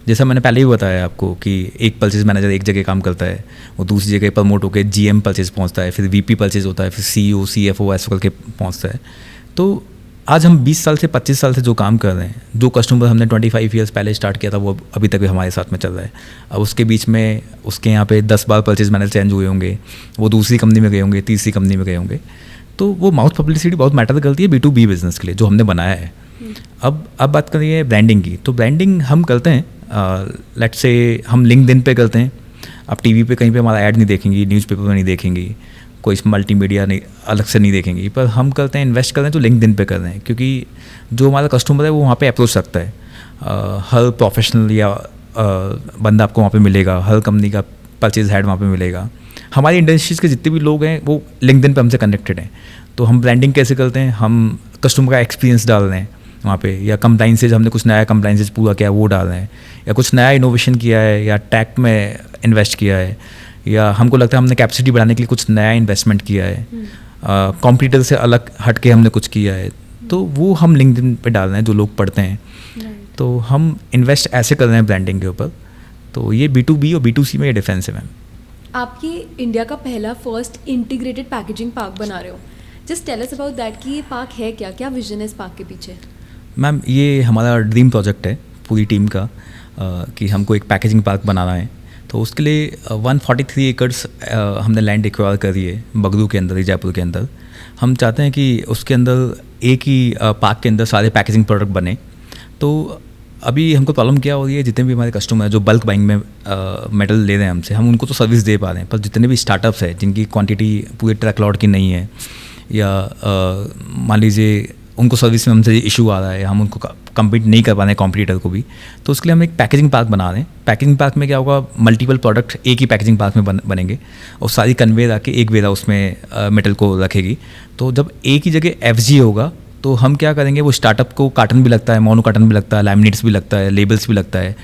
जैसा मैंने पहले ही बताया आपको कि एक परचेज मैनेजर एक जगह काम करता है, वो दूसरी जगह प्रमोट होकर GM परचेज पहुंचता है, फिर VP परचेज होता है, फिर CEO CFO ऐसे करके पहुंचता है। तो आज हम 20 साल से 25 साल से जो काम कर रहे हैं, जो कस्टमर हमने 25 ईयर्स पहले स्टार्ट किया था वो अभी तक भी हमारे साथ में चल रहा है। अब उसके बीच में उसके यहाँ पे 10 बार परचेज मैनेजर चेंज हुए होंगे, वो दूसरी कंपनी में गए होंगे, तीसरी कंपनी में गए होंगे। तो वो माउथ पब्लिसिटी बहुत मैटर करती है B2B बिजनेस के लिए, जो हमने बनाया है। अब बात करिए ब्रांडिंग की, तो ब्रांडिंग हम करते हैं, लेट्स से हम लिंक्डइन पे करते हैं। आप टीवी पे कहीं पे हमारा ऐड नहीं देखेंगी, न्यूज़पेपर में नहीं देखेंगी, कोई मल्टीमीडिया नहीं अलग से नहीं देखेंगी, पर हम करते हैं, इन्वेस्ट कर रहे हैं तो लिंक्डइन पे कर रहे हैं, क्योंकि जो हमारा कस्टमर है वो वहाँ पे अप्रोच रखता है। हर प्रोफेशनल या बंदा आपको वहाँ पे मिलेगा, हर कंपनी का परचेज हेड वहाँ पे मिलेगा। हमारी इंडस्ट्रीज़ के जितने भी लोग हैं वो लिंक्डइन पे हमसे कनेक्टेड हैं। तो हम ब्रांडिंग कैसे करते हैं, हम कस्टमर का एक्सपीरियंस डाल रहे हैं वहाँ पे, या कंप्लाइंसेज, हमने कुछ नया कंप्लाइंसेज पूरा किया वो डाल रहे हैं, या कुछ नया इनोवेशन किया है, या टेक में इन्वेस्ट किया है, या हमको लगता है हमने कैपेसिटी बढ़ाने के लिए कुछ नया इन्वेस्टमेंट किया है, कॉम्पिटिटर से अलग हट के हमने कुछ किया है, तो वो हम लिंक्डइन पे डाल रहे हैं जो लोग पढ़ते हैं। तो हम इन्वेस्ट ऐसे कर रहे हैं ब्रांडिंग के ऊपर। तो ये B2B और B2C में ये डिफरेंस है मैम। आप ये इंडिया का पहला फर्स्ट इंटीग्रेटेड पैकेजिंग पार्क बना रहे हो, just tell us about that कि ये पार्क है क्या, क्या विजन है इस पार्क के पीछे? मैम ये हमारा ड्रीम प्रोजेक्ट है पूरी टीम का, कि हमको एक पैकेजिंग पार्क बनाना है। तो उसके लिए 143 एकड़्स हमने लैंड एक्वायर करी है बगरू के अंदर, जयपुर के अंदर। हम चाहते हैं कि उसके अंदर एक ही पार्क के अंदर सारे पैकेजिंग प्रोडक्ट बने। तो अभी हमको प्रॉब्लम क्या हो रही है, जितने भी हमारे कस्टमर हैं जो बल्क बाइंग में मेटल ले रहे हैं हमसे, हम उनको तो सर्विस दे पा रहे हैं, पर जितने भी स्टार्टअप्स हैं जिनकी क्वांटिटी पूरे ट्रक लॉट की नहीं है, या मान लीजिए उनको सर्विस में हमसे इशू आ रहा है, हम उनको कम्पीट नहीं कर पा रहे हैं कॉम्पिटिटर को भी, तो उसके लिए हम एक पैकेजिंग पार्क बना रहे हैं। पैकेजिंग पार्क में क्या होगा, मल्टीपल प्रोडक्ट एक ही पैकेजिंग पार्क में बनेंगे, और सारी कन्वेयर आके एक वेयर हाउस में मेटल को रखेगी। तो जब एक ही जगह FG होगा तो हम क्या करेंगे, वो स्टार्टअप को कार्टन भी लगता है, मोनो कार्टन भी लगता है, लैमिनेट्स भी लगता है, लेबल्स भी लगता है।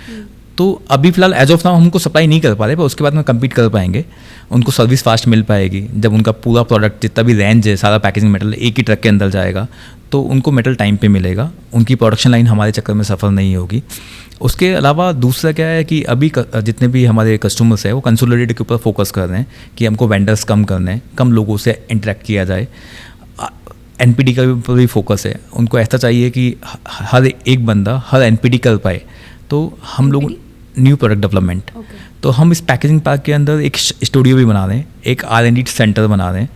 तो अभी फिलहाल एज ऑफ नाउ हमको सप्लाई नहीं कर पा रहे, पर उसके बाद में कम्पीट कर पाएंगे, उनको सर्विस फास्ट मिल पाएगी। जब उनका पूरा प्रोडक्ट जितना भी रेंज है, सारा पैकेजिंग मेटल एक ही ट्रक के अंदर जाएगा, तो उनको मेटल टाइम पे मिलेगा, उनकी प्रोडक्शन लाइन हमारे चक्कर में सफ़र नहीं होगी। उसके अलावा दूसरा क्या है कि अभी जितने भी हमारे कस्टमर्स हैं वो कंसोलिडेटेड के ऊपर फोकस कर रहे हैं कि हमको वेंडर्स कम करने हैं, कम लोगों से इंटरेक्ट किया जाए। NPD का ऊपर भी फोकस है, उनको ऐसा चाहिए कि हर एक बंदा हर NPD कर पाए। तो हम लोग न्यू प्रोडक्ट डेवलपमेंट, तो हम इस पैकेजिंग पार्क के अंदर एक स्टूडियो भी बना रहे हैं, एक R&D सेंटर बना रहे हैं,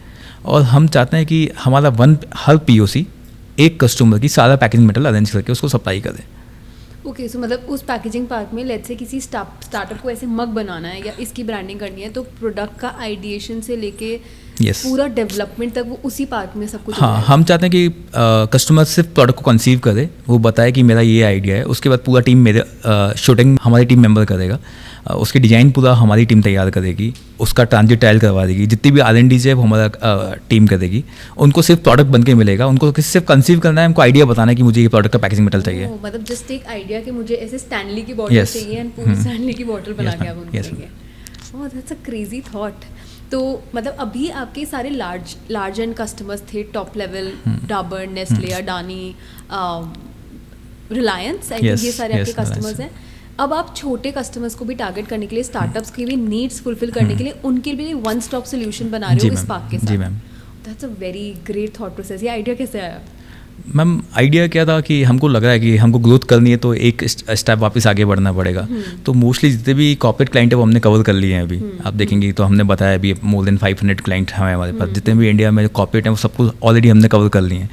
और हम चाहते हैं कि हमारा हर POC एक कस्टमर की सारा पैकेजिंग मेटल अरेंज करके उसको सप्लाई कर दें। ओके, सो मतलब उस पैकेजिंग पार्क में लेट्स से किसी स्टार्टअप को ऐसे मग बनाना है या इसकी ब्रांडिंग करनी है, तो प्रोडक्ट का आइडिएशन से लेके पूरा डेवलपमेंट तक वो उसी पार्क में सब कुछ। हाँ, हम चाहते हैं कि कस्टमर सिर्फ प्रोडक्ट को कंसीव करे, वो बताए कि मेरा ये आइडिया है, उसके बाद पूरा टीम मेरे शूटिंग हमारी टीम मेंबर करेगा, उसकी डिज़ाइन पूरा हमारी टीम तैयार करेगी, उसका ट्रांजिट ट्रायल करवा देगी, जितनी भी R&D है वो हमारा टीम करेगी। उनको सिर्फ प्रोडक्ट बन के मिलेगा, उनको सिर्फ कंसीव करना है, हमको आइडिया बताना है कि मुझे ये प्रोडक्ट का पैकेजिंग मेटल चाहिए। मतलब जस्ट एक आइडिया कि मुझे ऐसे स्टैनली की बॉटल चाहिए एंड पूरी स्टैनली की बॉटल बना के आप उनको देंगे। ओह, दैट्स अ क्रेजी थॉट। तो मतलब अभी आपके सारे लार्ज एंड कस्टमर्स थे, top level, Dabur, Nestle, Adani, Reliance, I think ये सारे आपके कस्टमर्स हैं। अब आप छोटे कस्टमर्स को भी टारगेट करने के लिए, स्टार्टअप्स की भी नीड्स फुलफिल करने के लिए उनके लिए वन स्टॉप सोल्यूशन बना रहे हो इस पार्क के साथ। जी ma'am, that's a very great thought process. ये आइडिया कैसे आया? मैम आइडिया क्या था कि हमको लग रहा है कि हमको ग्रोथ करनी है तो एक स्टेप वापस आगे बढ़ना पड़ेगा। तो मोस्टली जितने भी कॉर्पोरेट क्लाइंट है वो हमने कवर कर लिए हैं अभी। आप देखेंगे तो हमने बताया अभी मोर देन 500 क्लाइंट हैं हमारे पास। जितने भी इंडिया में कॉर्पोरेट हैं वो सबको ऑलरेडी हमने कवर कर लिए हैं।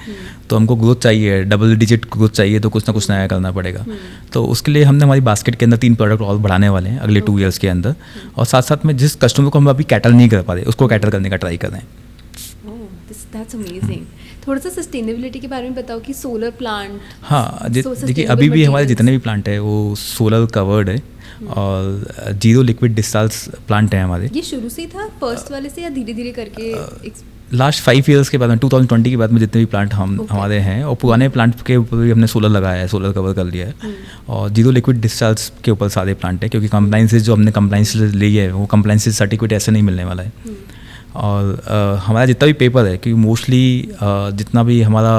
तो हमको ग्रोथ चाहिए, डबल डिजिट ग्रोथ चाहिए, तो कुछ ना कुछ नया करना पड़ेगा। तो उसके लिए हमने हमारी बास्केट के अंदर 3 प्रोडक्ट और बढ़ाने वाले हैं अगले 2 ईयर्स के अंदर, और साथ साथ में जिस कस्टमर को हम अभी कैटर नहीं कर पा रहे उसको कैटर करने का ट्राई कर रहे हैं। That's amazing. थोड़ा सा सस्टेनेबिलिटी के बारे में बताओ कि सोलर प्लांट। हाँ, देखिए अभी भी हमारे जितने भी प्लांट है वो सोलर कवर्ड है और 0 लिक्विड डिस्चार्ज प्लांट है हमारे। ये शुरू से ही था फर्स्ट वाले से या धीरे धीरे करके? लास्ट 5 ईयर्स के बाद में 2020 के बाद में जितने भी प्लांट हमारे हैं और पुराने प्लांट के ऊपर भी हमने सोलर लगाया है, सोलर कवर कर लिया है और 0 लिक्विड डिस्चार्ज के ऊपर सारे प्लांट है, क्योंकि कंप्लाइंसेज जो हमने कंप्लाइंसेज ली है वो कंप्लाइंसेज सर्टिफिकेट ऐसे नहीं मिलने वाला है। और हमारा जितना भी पेपर है, क्योंकि मोस्टली जितना भी हमारा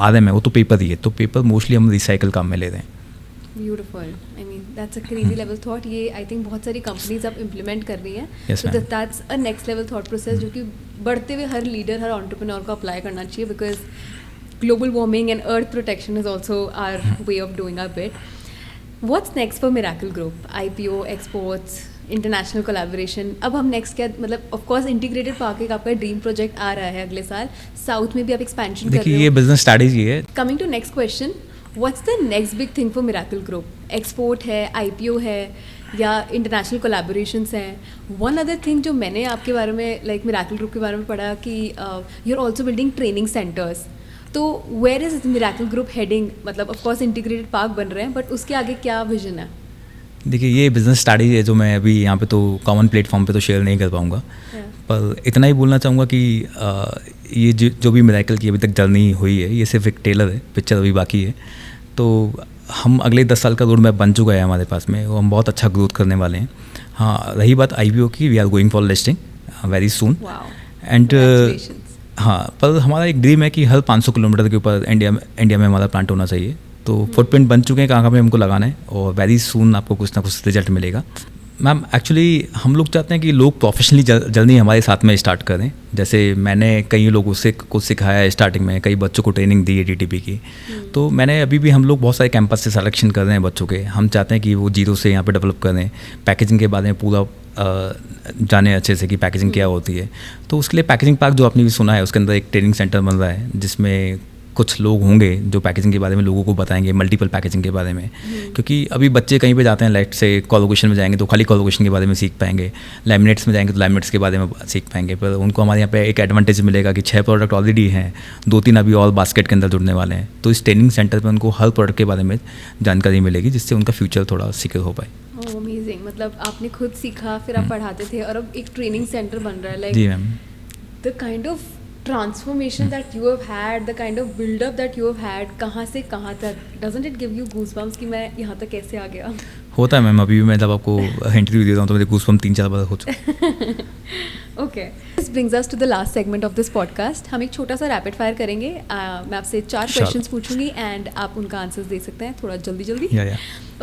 RM है वो तो पेपर ही है, तो पेपर मोस्टली हम रिसाइकल काम में ले रहे हैं। Beautiful, I mean that's a crazy level thought. ये आई थिंक बहुत सारी कंपनीज अब इम्प्लीमेंट कर रही हैं, Yes, so ma'am. That's a next level thought process जो कि बढ़ते हुए हर लीडर, हर एंटरप्रेन्योर को अप्लाई करना चाहिए, because global warming and earth protection is also our way of doing our bit. What's next for miracle group? IPO, exports, international collaboration. अब हम नेक्स्ट क्या, मतलब ऑफ कोर्स इंटीग्रेटेड पार्क एक आपका ड्रीम प्रोजेक्ट आ रहा है अगले साल, साउथ में भी आप एक्सपेंशन कर देखिए रहे ये हो। बिजनेस स्ट्रैटेजी है। Coming to next question, what's the next big thing for miracle group? Export है, IPO है, या इंटरनेशनल कोलैबोरेशंस हैं? वन अदर थिंग जो मैंने आपके बारे में, लाइक मिरेकल ग्रुप के बारे में पढ़ा कि you are also building training centres, तो where is miracle group heading? मतलब ऑफ कोर्स इंटीग्रेटेड पार्क बन रहे हैं, बट उसके आगे क्या विजन है? देखिए ये बिज़नेस स्ट्रैटेजी है जो मैं अभी यहाँ पे तो कॉमन प्लेटफॉर्म पे तो शेयर नहीं कर पाऊँगा, पर इतना ही बोलना चाहूँगा कि ये जो भी मिरेकल की अभी तक जर्नी हुई है ये सिर्फ एक टेलर है, पिक्चर अभी बाकी है। तो हम अगले 10 साल का रोड मैप बन चुका है हमारे पास में, वो हम बहुत अच्छा ग्रोथ करने वाले हैं। हाँ, रही बात IPO की, we are going for listing very soon and हाँ, पर हमारा एक ड्रीम है कि हर 500 किलोमीटर के ऊपर इंडिया में हमारा प्लांट होना चाहिए। तो फुटप्रिंट बन चुके हैं कहाँ पे हमको लगाना है और वेरी सून आपको कुछ ना कुछ रिजल्ट मिलेगा। मैम एक्चुअली हम लोग चाहते हैं कि लोग प्रोफेशनली जर्नी हमारे साथ में स्टार्ट करें। जैसे मैंने कई लोगों से कुछ सिखाया है स्टार्टिंग में, कई बच्चों को ट्रेनिंग दी है DTP की। तो मैंने अभी भी हम लोग बहुत सारे कैंपस से सिलेक्शन कर रहे हैं बच्चों के। हम चाहते हैं कि वो जीरो से यहाँ पे डेवलप करें, पैकेजिंग के बारे में पूरा जाने अच्छे से कि पैकेजिंग क्या होती है। तो उसके लिए पैकेजिंग पार्क जो आपने भी सुना है, उसके अंदर एक ट्रेनिंग सेंटर बन रहा है जिसमें कुछ लोग होंगे जो पैकेजिंग के बारे में लोगों को बताएंगे, मल्टीपल पैकेजिंग के बारे में। क्योंकि अभी बच्चे कहीं पे जाते हैं, लाइट से कोलोकेशन में जाएंगे तो खाली कोलोकेशन के बारे में सीख पाएंगे, लैमिनेट्स में जाएंगे तो लैमिनेट्स के बारे में सीख पाएंगे। पर उनको हमारे यहाँ पे एक एडवांटेज मिलेगा कि 6 प्रोडक्ट ऑलरेडी हैं, 2-3 अभी और बास्केट के अंदर जुड़ने वाले हैं। तो इस ट्रेनिंग सेंटर पर उनको हर प्रोडक्ट के बारे में जानकारी मिलेगी, जिससे उनका फ्यूचर थोड़ा सिक्योर हो पाए। अमेजिंग, मतलब आपने खुद सीखा, फिर आप पढ़ाते थे और अब एक ट्रेनिंग सेंटर बन रहा है। लाइक जी ma'am, the kind of transformation that you have had, the kind of build up that you have had, कहाँ से कहाँ तक, doesn't it give you goosebumps कि मैं यहाँ तक कैसे आ गया? होता है मैम, अभी भी मैं जब आपको इंटरव्यू देता हूँ तो मेरे गूज़बम्प 3-4 बार हो चुके। Okay, this brings us to the last segment of this podcast. हम एक छोटा सा रैपिड फायर करेंगे। मैं आपसे 4 क्वेश्चंस पूछूंगी एंड आप उनका आंसर्स दे सकते हैं थोड़ा जल्दी।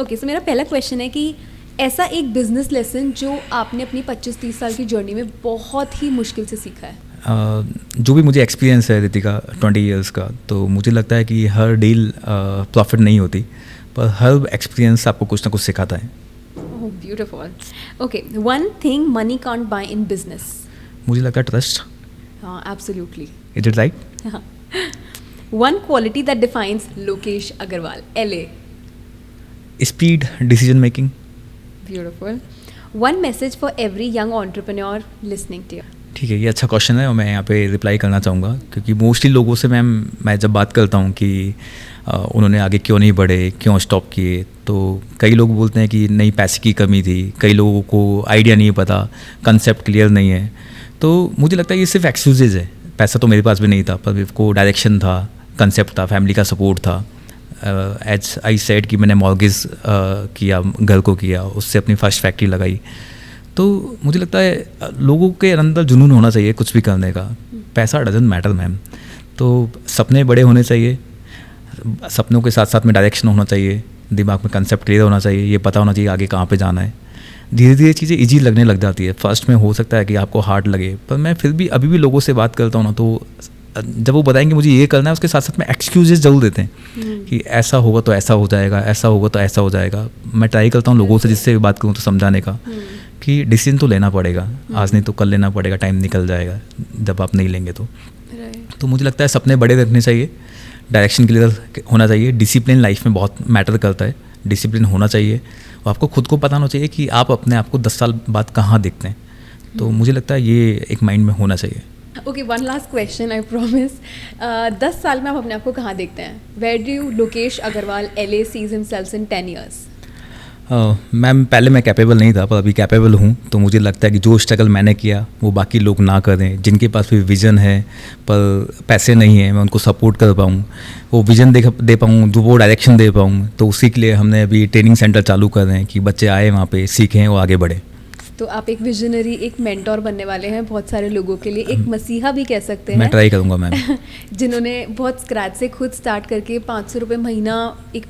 ओके, सो मेरा पहला क्वेश्चन है कि ऐसा एक बिजनेस लेसन जो आपने अपनी 25-30 साल की जर्नी में बहुत ही मुश्किल से सीखा है। जो भी मुझे एक्सपीरियंस है रितिका 20 इयर्स का, तो मुझे लगता है कि हर डील प्रॉफिट नहीं होती, पर हर एक्सपीरियंस आपको कुछ ना कुछ सिखाता है। Oh beautiful. Okay, one thing money can't buy in business? मुझे लगता है ट्रस्ट। हाँ, absolutely. Is it right? One quality that defines Lokesh Agarwal, LA? Speed, decision making. Beautiful. One message for every young entrepreneur listening to you? ठीक है, ये अच्छा question है और मैं यहाँ पे रिप्लाई करना चाहूँगा, क्योंकि मोस्टली लोगों से मैं जब बात करता हूँ कि उन्होंने आगे क्यों नहीं बढ़े, क्यों स्टॉप किए, तो कई लोग बोलते हैं कि नहीं पैसे की कमी थी, कई लोगों को आइडिया नहीं पता, कंसेप्ट क्लियर नहीं है। तो मुझे लगता है ये सिर्फ एक्सक्यूजेज है। पैसा तो मेरे पास भी नहीं था, पर मेरे को डायरेक्शन था, कंसेप्ट था, फैमिली का सपोर्ट था। एज आई सेड कि मैंने मॉर्गेज किया, घर को किया, उससे अपनी फर्स्ट फैक्ट्री लगाई। तो मुझे लगता है लोगों के अंदर जुनून होना चाहिए कुछ भी करने का। पैसा डजंट मैटर मैम। तो सपने बड़े होने चाहिए, सपनों के साथ साथ में डायरेक्शन होना चाहिए, दिमाग में कंसेप्ट क्लियर होना चाहिए, ये पता होना चाहिए आगे कहाँ पे जाना है। धीरे धीरे चीज़ें ईजी लगने लग जाती है। फर्स्ट में हो सकता है कि आपको हार्ड लगे, पर मैं फिर भी अभी भी लोगों से बात करता हूँ ना, तो जब वो बताएंगे मुझे ये करना है, उसके साथ साथ में एक्सक्यूजेस जरूर देते हैं कि ऐसा होगा तो ऐसा हो जाएगा, ऐसा होगा तो ऐसा हो जाएगा। मैं ट्राई करता हूँ लोगों से जिससे बात करूँ तो समझाने का कि डिसीजन तो लेना पड़ेगा, आज नहीं तो कल लेना पड़ेगा, टाइम निकल जाएगा जब आप नहीं लेंगे तो मुझे लगता है सपने बड़े रखने चाहिए, डायरेक्शन क्लियर होना चाहिए, डिसिप्लिन लाइफ में बहुत मैटर करता है, डिसिप्लिन होना चाहिए और आपको खुद को पता होना चाहिए कि आप अपने आप को 10 साल बाद कहाँ देखते हैं। तो मुझे लगता है ये एक माइंड में होना चाहिए। Okay, one last question I promise. 10 साल में आप अपने आप को कहाँ देखते हैं? Where do Lokesh Agarwal LA sees himself in 10 years? Ma'am पहले मैं कैपेबल नहीं था पर अभी कैपेबल हूँ, तो मुझे लगता है कि जो स्ट्रगल मैंने किया वो बाकी लोग ना करें। जिनके पास भी विज़न है पर पैसे नहीं है, मैं उनको सपोर्ट कर पाऊँ, वो विज़न दे पाऊँ, जो वो डायरेक्शन दे पाऊँ, तो उसी के लिए हमने अभी ट्रेनिंग सेंटर चालू कर रहे हैं कि बच्चे आए वहाँ पे सीखें और आगे बढ़ें। तो आप एक विजनरी, एक मेंटोर बनने वाले हैं बहुत सारे लोगों के लिए, एक मसीहा भी कह सकते हैं। मैं ट्राई करूँगा मैम। जिन्होंने बहुत स्क्रैच से खुद स्टार्ट करके 500 रुपये महीना एक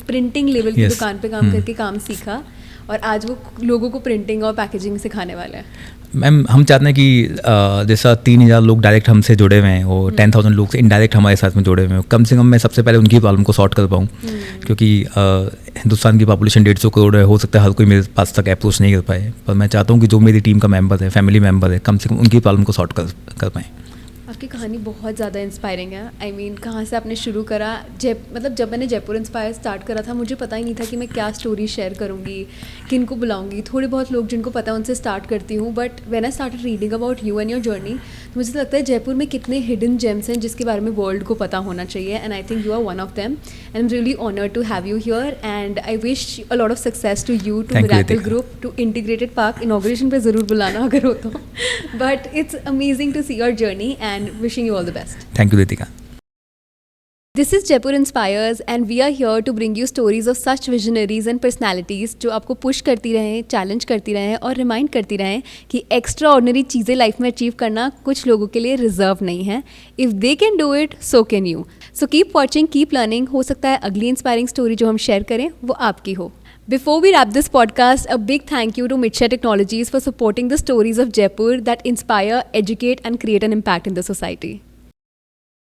प्रिंटिंग लेवल की Yes. दुकान पे काम करके काम सीखा और आज वो लोगों को प्रिंटिंग और पैकेजिंग सिखाने वाला है। मैम हम चाहते हैं कि जैसा 3000 लोग डायरेक्ट हमसे जुड़े हुए हैं और 10,000 लोग से इनडायरेक्ट हमारे साथ में जुड़े हुए हैं, कम से कम मैं सबसे पहले उनकी प्रॉब्लम को सॉर्ट कर पाऊँ। क्योंकि हिंदुस्तान की पॉपुलेशन 150 करोड़ है, हो सकता है हर कोई मेरे पास तक अप्रोच नहीं कर पाए, पर मैं चाहता हूँ कि जो मेरी टीम का मेंबर है, फैमिली मेंबर है, कम से कम उनकी प्रॉब्लम को सॉर्ट कर पाएँ। आपकी कहानी बहुत ज़्यादा इंस्पायरिंग है। आई मीन कहाँ से आपने शुरू करा। मतलब जब मैंने जयपुर इंस्पायर स्टार्ट करा था, मुझे पता ही नहीं था कि मैं क्या स्टोरी शेयर करूँगी, किन को बुलाऊँगी। थोड़े बहुत लोग जिनको पता है उनसे स्टार्ट करती हूँ, but when I started reading about you and your journey, तो मुझे लगता है जयपुर में कितने हिडन जेम्स हैं जिसके बारे में वर्ल्ड को पता होना चाहिए, and I think you are one of them. And I am really honoured to have you here and I wish a lot of success to you, to miracle group, to integrated park. Inauguration पे ज़रूर बुलाना अगर हो तो। But it's amazing to see your journey and wishing you all the best. Thank you, Ritika. This is Jaipur Inspires and we are here to bring you stories of such visionaries and personalities जो आपको push करती रहें, challenge करती रहें और remind करती रहें कि एक्स्ट्रा ऑर्डिनरी चीज़ें लाइफ में अचीव करना कुछ लोगों के लिए रिजर्व नहीं है। If they can do it, so can you. So keep watching, keep learning. हो सकता है अगली इंस्पायरिंग स्टोरी जो हम शेयर करें वो आपकी हो। Before we wrap this podcast, a big thank you to Midshare Technologies for supporting the stories of Jaipur that inspire, educate and create an impact in the society.